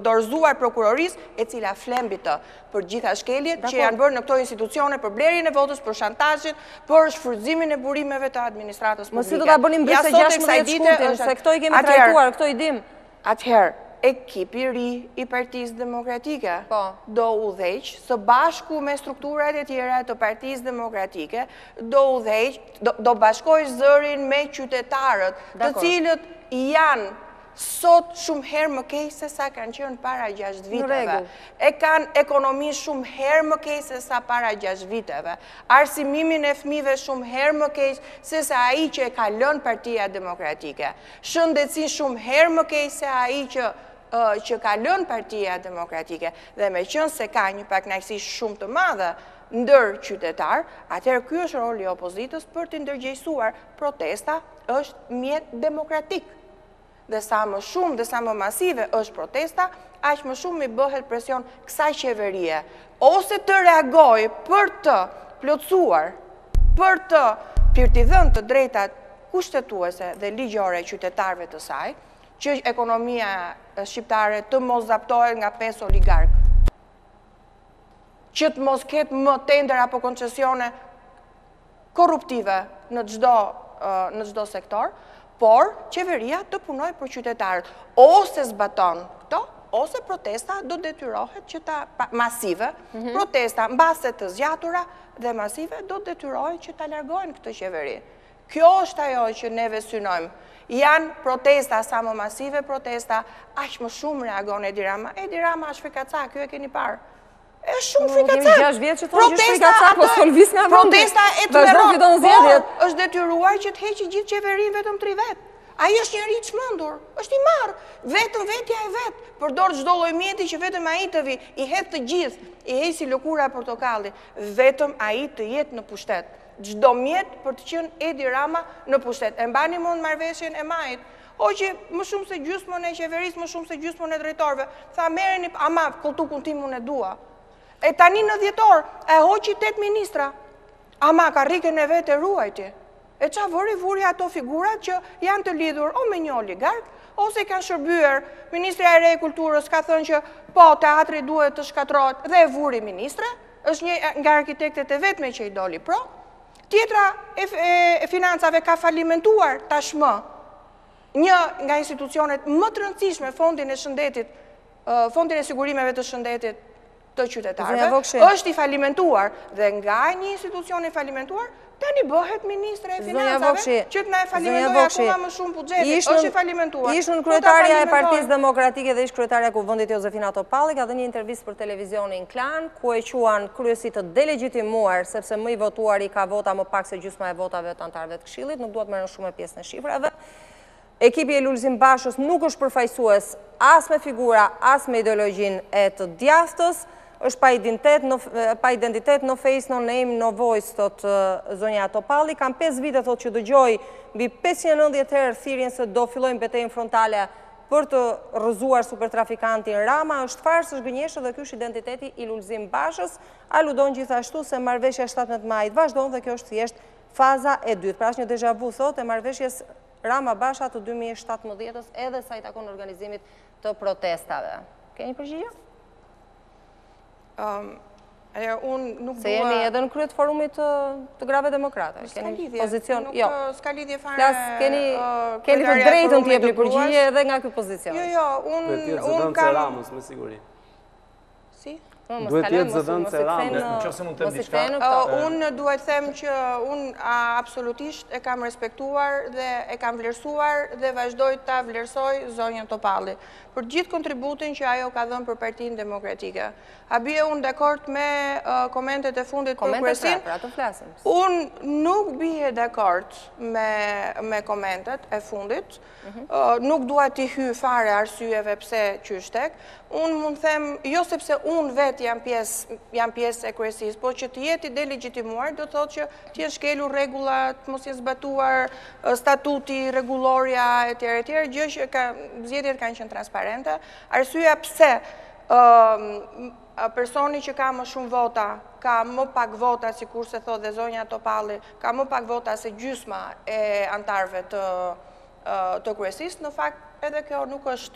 E: dorëzuar prokurorisë e cila flembit për gjitha shkeljet që janë bërë në këto institucione për blerjen e votës, për shantazhin, për shfrytëzimin e burimeve të administratës publike.
A: Mos si do ta bënim mbysë 16 shkurtin, se këto i kemi trajtuar, këto i dim.
E: Atëherë, ekipi ri i Partisë Demokratike do udhëheq së bashku me strukturat e tjera të Partisë Demokratike, do bashkojë zërin me qytetarët, të cilët janë sot shumë herë më keq se sa kanë qenë para 6 viteve. E kanë ekonomi shumë herë më keq se sa para 6 viteve. Arsimimin e fëmijëve shumë herë më keq se sa ai që e ka lënë Partia Demokratike. Shëndetësi shumë herë më keq se ai që ka lënë Partia Demokratike. Dhe me qënë se ka një pakënaqësi shumë të madhe ndër qytetar, atëherë ky është roli i opozitës për të ndërgjegjësuar protesta është mjet demokratik. Dhe sa më shumë dhe sa më masive është protesta, aq më shumë i bëhet presion kësaj qeverie. Ose të reagojë për të plotësuar, për të dhënë të drejtat kushtetuese dhe ligjore qytetarëve të saj, që ekonomia shqiptare të mos zaptohet nga 5 oligarkë, që të mos ketë më tender apo koncesione korruptive në çdo sektor, por qeveria të punoj për qytetarët. Ose zbaton këto, ose protesta do detyrohet që masive, protesta mbase të zgjatura dhe masive do detyrohet që ta largojnë këtë qeveri. Kjo është ajo që neve synojmë. Janë protesta sa më masive protesta, aq më shumë reagon Edi Rama. Edi Rama është frikaca, kjo e keni parë. E shumë frikaca.
A: Kemi 6 vjetë që thonë që frikaca, po s'folvis nga vendi.
E: Protesta e të meron, po është detyruar që të heqë gjithë qeverin vetëm 3 vetë. Ai është njëri i çmendur, është i marr, vetëm vetja e vet, përdor çdo lloj mjeti që vetëm ai të vi, i hedh të gjithë, i heq si lëkura e portokallit, vetëm ai të jetë në pushtet. Çdo mjet për të qenë Edi Rama në pushtet. E mbani mund marrëveshjen e majit. Hoqi më shumë se gjysmën e qeverisë, më shumë se gjysmën e drejtorëve. Tha merreni, ama koltukun tim unë e dua. E tani në dhjetor e hoqi 8 ministra. Ama karrikën e vet e ruajti. E qa vuri ato figurat që janë të lidhur o me një oligark, ose kanë shërbyer. Ministrja e Re e Kulturës ka thënë që po, teatri duhet të shkatrohet dhe e vuri ministre, është një nga arkitektet e vetme që i doli pro. Tjetra e financave ka falimentuar tashmë një nga institucionet më të rëndësishme, fondin e sigurimeve të shëndetit të qytetarëve, është i falimentuar dhe nga një institucion i falimentuar, tani bëhet ministre e financave, që të na e falimentoj akoma më shumë buxheti, është i falimentuar.
A: Ishën kryetaria e Partisë Demokratike dhe ish kryetaria e Kuvendit Jozefina Topalli ka dhënë një intervistë për televizionin Klan, ku e quan kryesi të delegitimuar, sepse më i votuari ka vota më pak se gjysma e votave të anëtarëve të Këshillit, nuk duhet merren shumë pjesë në shifrave. Ekipi e Lulzim Bashës nuk është përfaqësues as me figura, as me ideologjinë e të djastës, është pa identitet, no face, no name, no voice, thot zonja Topalli. Kam 5 vite, thot, që dëgjoj mbi 590 herë thirrjen se do fillojmë betejën frontale për të rrëzuar supertrafikantin Rama. Është farsë, është gënjeshtë dhe ky është identiteti i Lulzim Bashës. Aludon gjithashtu se marrëveshja 17 majit vazhdon dhe kjo është thjesht faza e dytë. Pra është një deja vu, thot, e marrëveshjes Rama Basha të 2017-ës edhe sa i takon organizimit të protestave. Keni përgjigje?
E: Unë nuk dua...
A: Se jeni edhe në kryet forumit të grave demokrate.
E: S'ka lidhje, s'ka lidhje fare...
A: Keni të drejtën të jepni përgjigje edhe nga ky pozicion.
E: Jo, unë kam...
F: Ramës, me siguri.
E: Si?
F: Duhet jetë zëdhënë se Ramës.
E: Unë duhet them që unë absolutisht e kam respektuar dhe e kam vlerësuar dhe vazhdoj ta vlerësoj zonjën Topalli për gjithë kontributin që ajo ka dhënë për Partinë Demokratike. A bie unë dakord me komentet e fundit për kryesin?
A: Pra të flasim.
E: Unë nuk bie dakord me komentet e fundit. Nuk dua t'i hy fare arsyeve pse qyshtek. Unë mund them, jo sepse unë vet vetë janë pjesë e kryesisë, po që të jetë i delegitimuar, do të thotë që të jenë shkelur rregullat, mos jenë zbatuar statuti, rregulloria etj. Gjë që zgjedhjet kanë qenë transparente. Arsyeja pse personi që ka më shumë vota, ka më pak vota, sikur se thotë dhe zonja Topalli, ka më pak vota se gjysma e antarëve të kryesisë, në fakt edhe kjo nuk është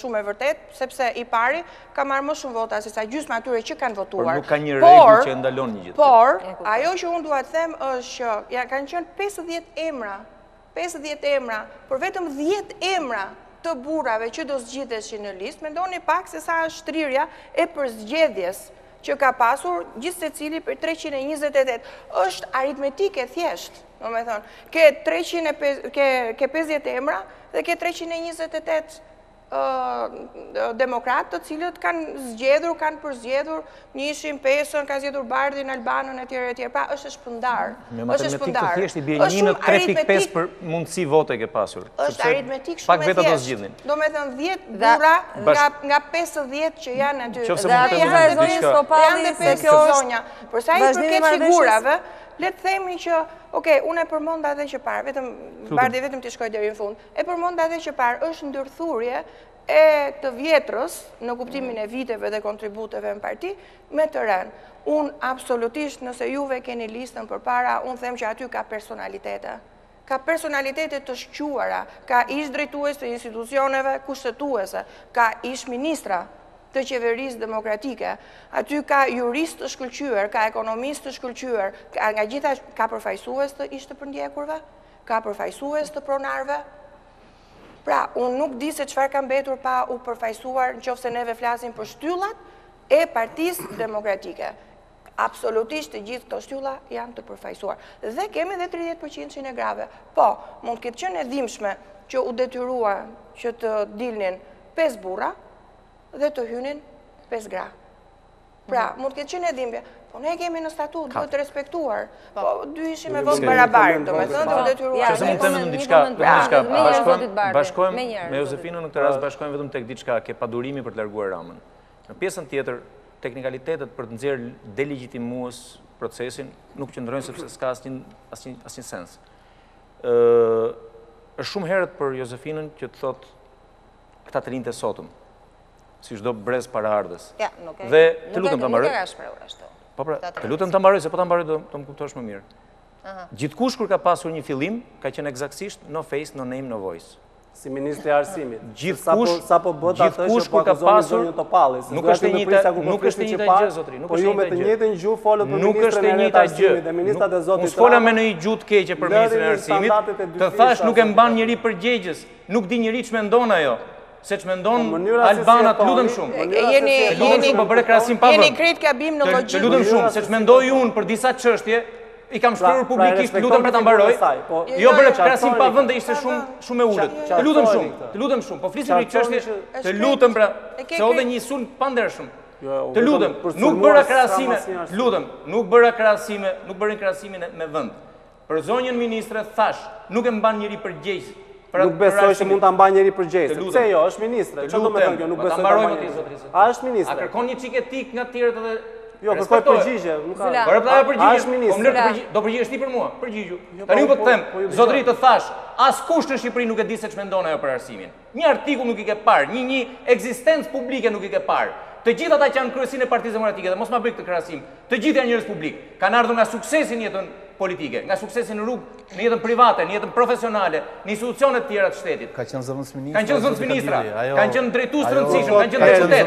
E: shumë e vërtet, sepse i pari ka marrë më shumë vota se sa gjysma atyre që kanë votuar.
C: Por nuk ka një regull që ndalon një gjithë.
E: Por, ajo që unë dua të them është që kanë qenë 50 emra, por vetëm 10 emra të burrave që do zgjidheshin në listë, mendoni pak se sa është shtryrja e përzgjedhjes që ka pasur gjithë secili për 328. Është aritmetike thjesht, do me thonë, ke 50 emra dhe ke 328 demokratë të cilët kanë zgjedhur, kanë përzgjedhur, njëshin Pesën, ka zgjedhur Bardhin, Albanën, etj. Pra është shpëndar.
C: Me matematikë të thjesht i bje 1 në 3.5 për mundësi vote ke pasur.
E: Është aritmetik shumë e thjesht. Do me thënë 10 burra nga 50 që janë aty.
A: Dhe atë vazhdojnë Topalli se kjo është
E: përsa i përket figurave, le të themi që, unë e përmonda dhe që parë, Bardhi vetëm të shkoj deri në fund, e përmonda dhe që parë është ndërthurje e të vjetrës, në kuptimin e viteve dhe kontributeve në parti, me të rënë. Unë absolutisht, nëse juve keni listën për para, unë them që aty ka personalitete. Ka personalitetet të shquara, ka ish drejtues të institucioneve kushtetuese, ka ish ministra të qeverisë demokratike, aty ka jurist të shkëlqyer, ka ekonomist të shkëlqyer, nga gjitha ka përfaqësues të ishte përndjekurve, ka përfaqësues të pronarve. Pra, unë nuk di se çfarë ka mbetur pa u përfaqësuar nëse neve flasim për shtyllat e Partisë Demokratike. Absolutisht të gjithë këto shtylla janë të përfaqësuar. Dhe kemi edhe 30% e grave. Po, mund të ketë qenë e dhimbshme që u detyrua që të dilnin 5 burra, dhe të hynin 5 gra. Pra, mund të ketë qenë e dhimbje, po ne kemi në statut, duhet të respektuar. Po, dy ishim me votë barabartë, do me thënë, dhe u detyruar.
C: Që se mund të temë diçka, bashkojmë, me Josefinën në këtë rast bashkojmë vetëm tek diçka, ke padurimi për të larguar Ramën. Në pjesën tjetër, teknikalitetet për të nxjerrë delegitimues procesin nuk qëndrojnë sepse s'ka asnjë sens. Është shumë herët për Josefinën që të thotë këta të rinjtë e sotëm, si çdo brez para ardhes. Dhe të lutem ta mbaroj. Po pra, të lutem ta mbaroj, se po ta mbaroj do më kuptosh më mirë. Gjithkush kur ka pasur një fillim, ka qenë eksaktësisht no face, no name, no voice.
F: Si ministri i arsimit.
C: Gjithkush kur ka pasur, nuk është e njëjta gjë, zotri,
F: po ju me të njëjtën gjuhë folët për ministrin e arsimit dhe ministrat e zotit.
C: Mos fola me një gjuhë të keqe për ministrin e arsimit, të thash nuk e mban njëri përgjegjës, nuk di njëri ç'mendon ajo. Se që mendon Albanat, lutem shumë. Jeni bërë krahasim pa vend.
E: Jeni krejt gabim në logjikë.
C: Lutem shumë, se që mendoj unë për disa çështje, i kam shkruar publikisht, lutem për ta mbaroj. Jo bërë krahasim pa vend dhe ishte shumë e ulët. Të lutem shumë, po flisim për çështje, të lutem pra, se edhe një sulm pandershëm. Të lutem, nuk bëra krahasime, nuk bëra krahasime me vend. Për zonjën ministre thash, nuk e mban njëri përgjegjës.
F: Nuk besoj se mund ta mbajë njëri përgjegjës. Pse jo, është ministre. Çfarë do të thonë kjo? Nuk besoj ta mbajë. A është ministre?
C: A kërkon një çik etik nga të tjerët edhe
F: jo, kërkoj përgjigje, nuk ka.
C: Por ajo përgjigje. Është ministre. Do përgjigjesh ti për mua? Përgjigju. Tani po të them, zotëri të thash, askush në Shqipëri nuk e di se ç'mendon ajo për arsimin. Një artikull nuk i ke parë, një ekzistencë publike nuk i ke parë. Të gjithë ata që janë kryesinë e Partisë Demokratike dhe mos ma bëj këtë krahasim, të gjithë janë njerëz publik. Kanë ardhur nga suksesi në jetën politike, nga suksesi në rrugë, në jetën private, në jetën profesionale, në institucione të tjera të shtetit.
D: Ka qenë zëvendësministra.
C: Kanë qenë zëvendësministra, kanë qenë drejtues të rëndësishëm, kanë qenë deputet.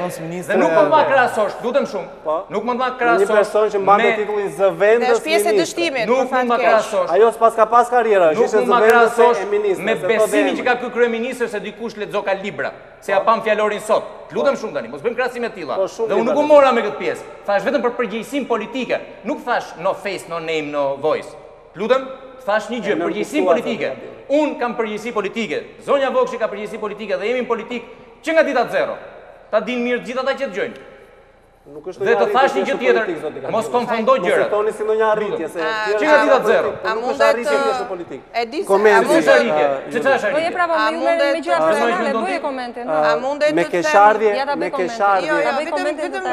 C: Dhe nuk mund ta krahasosh, lutem shumë. Nuk mund ta krahasosh.
F: Një person që mban titullin zëvendës.
E: Është pjesë e dështimit,
C: nuk mund ta krahasosh.
F: Ajo s'pas ka pas karrierë, është zëvendës e ministrit.
C: Me besimin që ka ky kryeministër se dikush lexo ka libra, se ja pam fjalorin sot. Lutem shumë tani, mos bëjmë krahasime të tilla. Dhe unë nuk u mora me këtë pjesë. Thash vetëm për përgjegjësinë politike, nuk thash no face, no name, no voice. Lutem, thash një gjë, përgjegjësinë politike. Unë kam përgjegjësi politike, zonja Vokshi ka përgjegjësi politike dhe jemi në politikë që nga dita zero. Ta dinë mirë gjithë ata që dëgjojnë. Dhe të thash një gjë tjetër, mos konfundoj gjërat.
F: Mos e toni si ndonjë arritje, se
C: Që nga ditat zero?
F: nuk është arritje pjesë politike.
E: E di se
C: Komentin. Që është arritje? Që është
A: Po je
C: arritje?
A: prapa me ju me gjëra personale, bëje komentin.
E: A mundet
F: me
E: të
F: keshardhje,
A: Ja ta bëj
F: me
A: komentin.
F: keshardhje.
E: Jo,
A: Ta bëj komentin
E: vetëm
A: të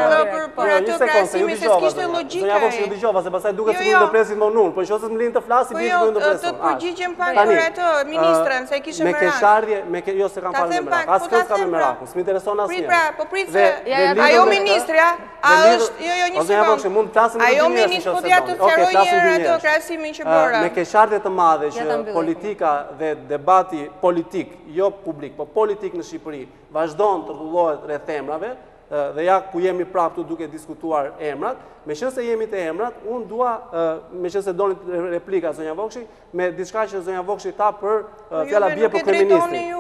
E: për atë krahasimin se s'kishte logjike.
F: Zonja Vokshi ju dëgjova, se pastaj duket sikur do presin më unë, po nëse më lin të flasi,
E: Po
F: bie
E: jo,
F: sikur do
E: të
F: presin.
E: përgjigjem pak për atë ministrën, se kishte
F: me
E: merak.
F: keshardhje, jo se kam falë me merak. As kënd kam me merak, s'më intereson asnjë.
E: Prit pra, po prit se
F: Dhe
E: ajo
F: lidhur me
E: ministrja, a është, jo, një
F: Zonja Vokshi,
E: sekond.
F: mund të flasim
E: Ajo
F: edhe
E: ministr, po t'ja të sqaroj një herë atë krahasimin që bëra.
F: Me keshardhje të madhe
A: Ja ta
F: që
A: mbyllim.
F: politika dhe debati politik, jo publik, po politik në Shqipëri, vazhdon të rrullohet rreth emrave, dhe ja ku jemi prapë tu duke diskutuar emrat, me qënë se jemi të emrat, unë dua, me qënë se doni replika Zonja Vokshi, me diçka që Zonja Vokshi ta për fjala bie për kryeministrin,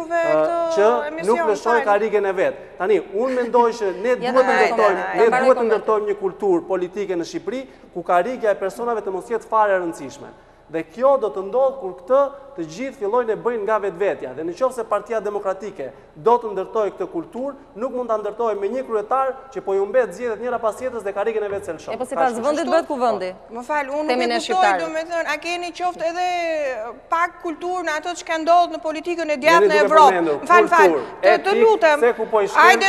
F: që nuk lëshoj karrigen e vet. Tani, unë mendoj që ne duhet të ndërtojmë një kulturë politike në Shqipëri ku karrigja e personave të mos jetë fare e rëndësishme. Dhe kjo do të ndodhë kur këtë të gjithë fillojnë e bëjnë nga vetvetja. Dhe nëse Partia Demokratike do të ndërtojë këtë kulturë, nuk mund ta ndërtojë me një kryetar që po ju mbet zgjedhjet njëra pas tjetrës dhe karrigen e vet selshon.
A: Po sipas vendit bëhet kuvendi.
E: Më fal, unë nuk e kuptoj, domethënë, a keni qoftë edhe pak kulturë në ato që ka ndodhur në politikën e djathtë në Evropë. Më fal, të lutem. Hajde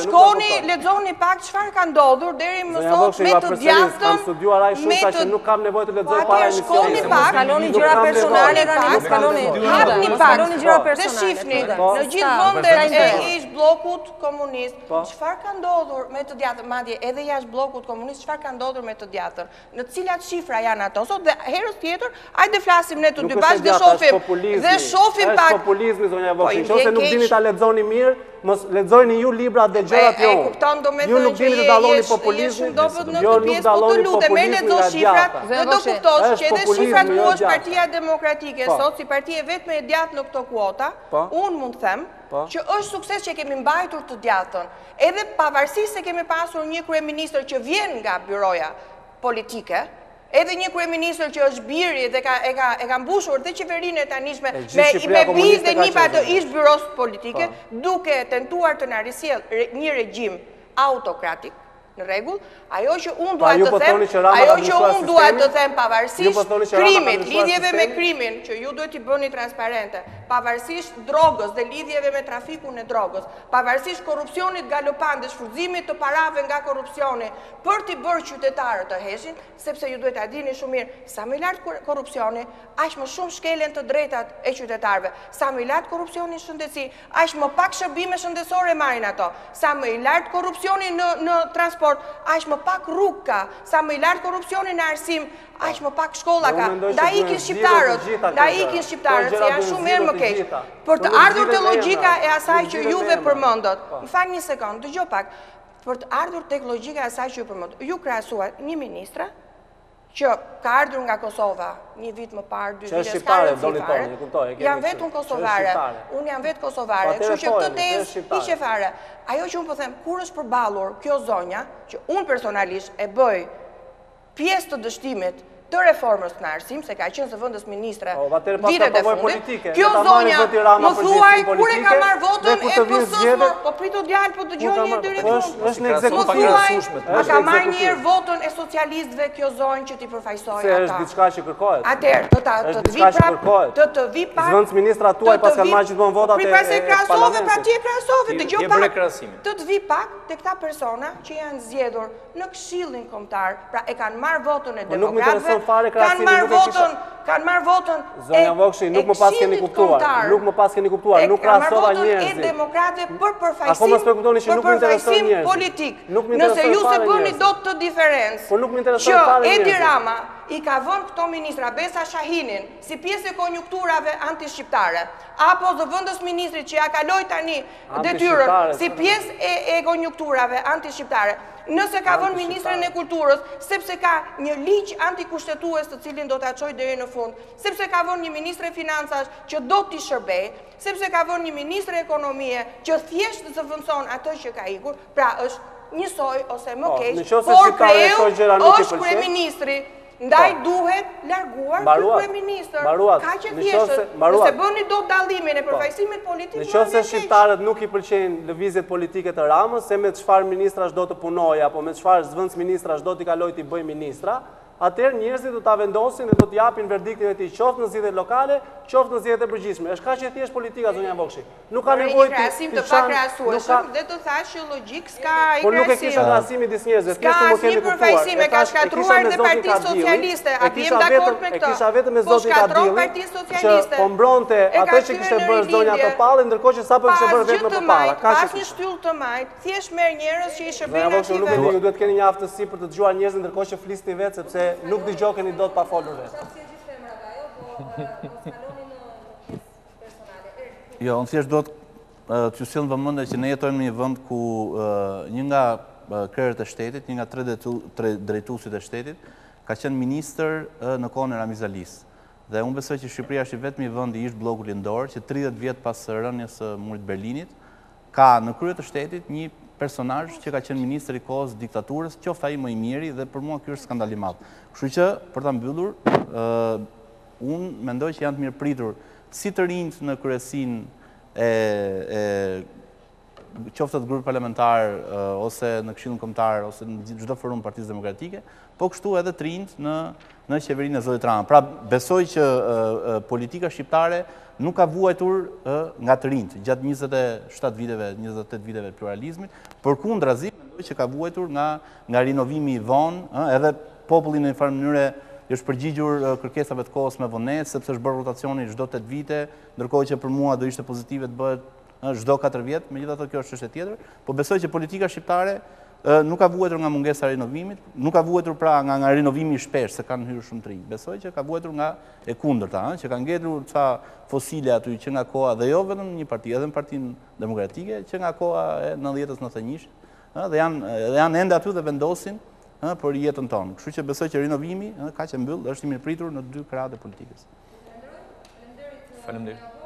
E: shkoni, lexoni pak çfarë ka ndodhur deri më sot me të djathtën.
F: Kam studiuar ai shumë sa që nuk kam nevojë të lexoj para emisionit.
A: Kaloni gjëra personale tani, mos kaloni.
E: Hapni pak.
A: Kaloni gjëra
E: Dhe
A: personale.
E: shifni, në gjithë vendet e ish bllokut komunist, çfarë ka ndodhur me të djathtën, madje edhe jashtë bllokut komunist, çfarë ka ndodhur me të djathtën? Në cilat shifra janë ato sot dhe herës tjetër, hajde flasim ne të dy bashkë dhe shohim. Dhe shohim pak.
F: Është populizmi Zonja Vokshi, nëse nuk dini ta lexoni mirë, mos lexojini ju librat dhe gjërat jo.
E: E kupton domethënë
F: ju nuk dini të dalloni populizmin,
E: jo nuk dalloni populizmin. Lexo shifrat dhe do kuptosh që edhe shifrat ku është Partia Demokratike sot si parti e vetme e djathtë në këto kuota, unë mund të them që është sukses që kemi mbajtur të djathtën. Edhe pavarësisht se kemi pasur një kryeministër që vjen nga byroja politike, edhe një kryeministër që është biri dhe e ka mbushur dhe qeverinë e tanishme me bizë dhe një të ish byros politike, duke tentuar të na risjell një regjim autokratik. Në rregull, ajo që unë dua të them pavarësisht krimit, lidhjeve me krimin, që ju duhet t'i bëni transparente, pavarësisht drogës dhe lidhjeve me trafikun e drogës, pavarësisht korrupsionit galopant dhe shfrytëzimit të parave nga korrupsioni, për t'i bërë qytetarët të heshin, sepse ju duhet ta dini shumë mirë, sa më lart korrupsioni, aq më shumë shkelen të drejtat e qytetarëve. Sa më lart korrupsioni në shëndetësi, aq më pak shërbime shëndetësore marrin ato. Sa më i lart korrupsioni në transport, aq më pak rrugë ka. Sa më i lart korrupsioni në arsim, aq më pak shkolla ka. Nda ikin shqiptarët, se janë shumë herë më keq. Për të ardhur te logjika e asaj që juve përmendët. Më fal një sekond, dëgjoj pak. Për të ardhur tek logjika e asaj që ju përmendët. Ju krahasuat një ministre që ka ardhur nga Kosova një vit më parë, 2 vite fare. Jam vetë unë kosovare. Unë jam vetë kosovare. Kështu që këtë tezë hiqe fare. Ajo që unë po them, kur është përballur kjo zonja, që unë personalisht e bëj pjesë të dështimit të reformës në arsim, se ka qenë së vendës ministre vitet e fundit. Kjo zonja më thuaj kur e ka marrë votën e PS-së, po pritu djalë, po dëgjoj një deri fund. Më thuaj, a ka marrë një herë votën e socialistëve kjo zonjë që t'i përfaqësoj ata.
F: Se është diçka që kërkohet.
E: Atëherë, të vi prapë,
F: Zvendës ministra tuaj pas kanë marrë gjithmonë votat e
E: parlamentit. Pra ti e krahasove, dëgjoj pak. Të vi pak te këta persona që janë zgjedhur në Këshillin Kombëtar, pra e kanë marrë votën e demokratëve. Kanë marrë votën
F: Zonja Vokshi, nuk më pas keni kuptuar, nuk krahasova njerëzit.
E: Kanë marrë votën e demokratëve për përfaqësim politik. Nëse ju se bëni dot të diferencë që Edi Rama i ka vënë këto ministra Besa Shahinin si pjesë e konjunkturave anti-shqiptare, apo zëvendës ministrit që ja kaloi tani detyrën si pjesë e konjunkturave anti-shqiptare, nëse ka vënë ministrin e kulturës, sepse ka një ligj antikushtetues të cilin do ta çojë deri në fund, sepse ka vënë një ministre financash që do t'i shërbej, sepse ka vënë një ministre ekonomie që thjesht zëvendëson atë që ka ikur, pra është njësoj ose më keq, por kreu është kryeministri. ndaj duhet larguar ky kryeministër. Ka që thjeshtë, nëse bëni dot dallimin e përfaqësimit politik,
F: nëse shqiptarët nuk i pëlqejnë lëvizjet politike të Ramës, se me çfarë ministrash do të punojë apo me çfarë zvendës ministrash do t'i kalojë t'i bëjë ministra, atëherë njerëzit do ta vendosin dhe do t'japin verdiktin e tij qoftë në zgjedhjet lokale, qoftë në zgjedhjet e përgjithshme. Është kaq e thjesht politika, zonja Vokshi. Nuk ka nevojë
E: të krahasim të pakrahasueshëm dhe të thash që logjik s'ka ai krahasim.
F: Por nuk e kisha krahasimin disa njerëzve, thjesht më kemi kuptuar.
E: E ka shkatruar dhe Partia Socialiste, a jem dakord me këtë?
F: E kisha vetëm me zotin Kadilli, që po mbronte atë që kishte bërë zonja Topalli, ndërkohë që sapo kishte bërë vetëm Topalla.
E: Pas një shtyllë të majt, thjesht merr njerëz që i shërbejnë aktive.
F: Nuk e di, ju duhet keni një aftësi për të dëgjuar njerëzit ndërkohë që flisni vetë, sepse nuk dëgjokeni dot pa folur vetë.
D: Jo, unë thjesht do të sjell në vëmendje që ne jetojmë në një vend ku një nga krerët e shtetit, një nga tre drejtuesit e shtetit, ka qenë ministër në kohën e Ramiz Alis. Dhe unë besoj që Shqipëria është i vetmi vend i ish blloku lindor që 30 vjet pas rënies së murit Berlinit ka në krye të shtetit një personazh që ka qenë ministër i kohës diktaturës, qoftë ai më i miri dhe për mua ky është skandal i madh. Kështu që për ta mbyllur, unë mendoj që janë të mirëpritur si të rinjt në kryesinë e qoftë të grupit parlamentar ose në Këshillin Kombëtar ose në çdo forum Partisë Demokratike, po kështu edhe të rinjt në qeverinë e zotit Rama. Pra besoj që politika shqiptare nuk ka vuajtur nga të rinjt gjatë 28 viteve të pluralizmit, përkundrazi mendoj që ka vuajtur nga rinovimi i vonë, edhe populli në një farë mënyrë është përgjigjur kërkesave të kohës me vonesë, sepse është bërë rotacioni çdo 8 vite, ndërkohë që për mua do ishte pozitive të bëhet çdo 4 vjet, megjithatë kjo është çështje tjetër, po besoj që politika shqiptare nuk ka vuajtur nga mungesa e rinovimit, nuk ka vuajtur pra nga rinovimi i shpesh, se kanë hyrë shumë të rinj. Besoj që ka vuajtur nga e kundërta, që kanë ngjetur ca fosile aty që nga koha dhe jo vetëm një parti, edhe në Partinë Demokratike, që nga koha e 90-91, dhe janë ende aty dhe vendosin për jetën tonë. Kështu që besoj që rinovimi ka që mbyll, është i mirëpritur në dy krahët e politikës.
C: Faleminderit.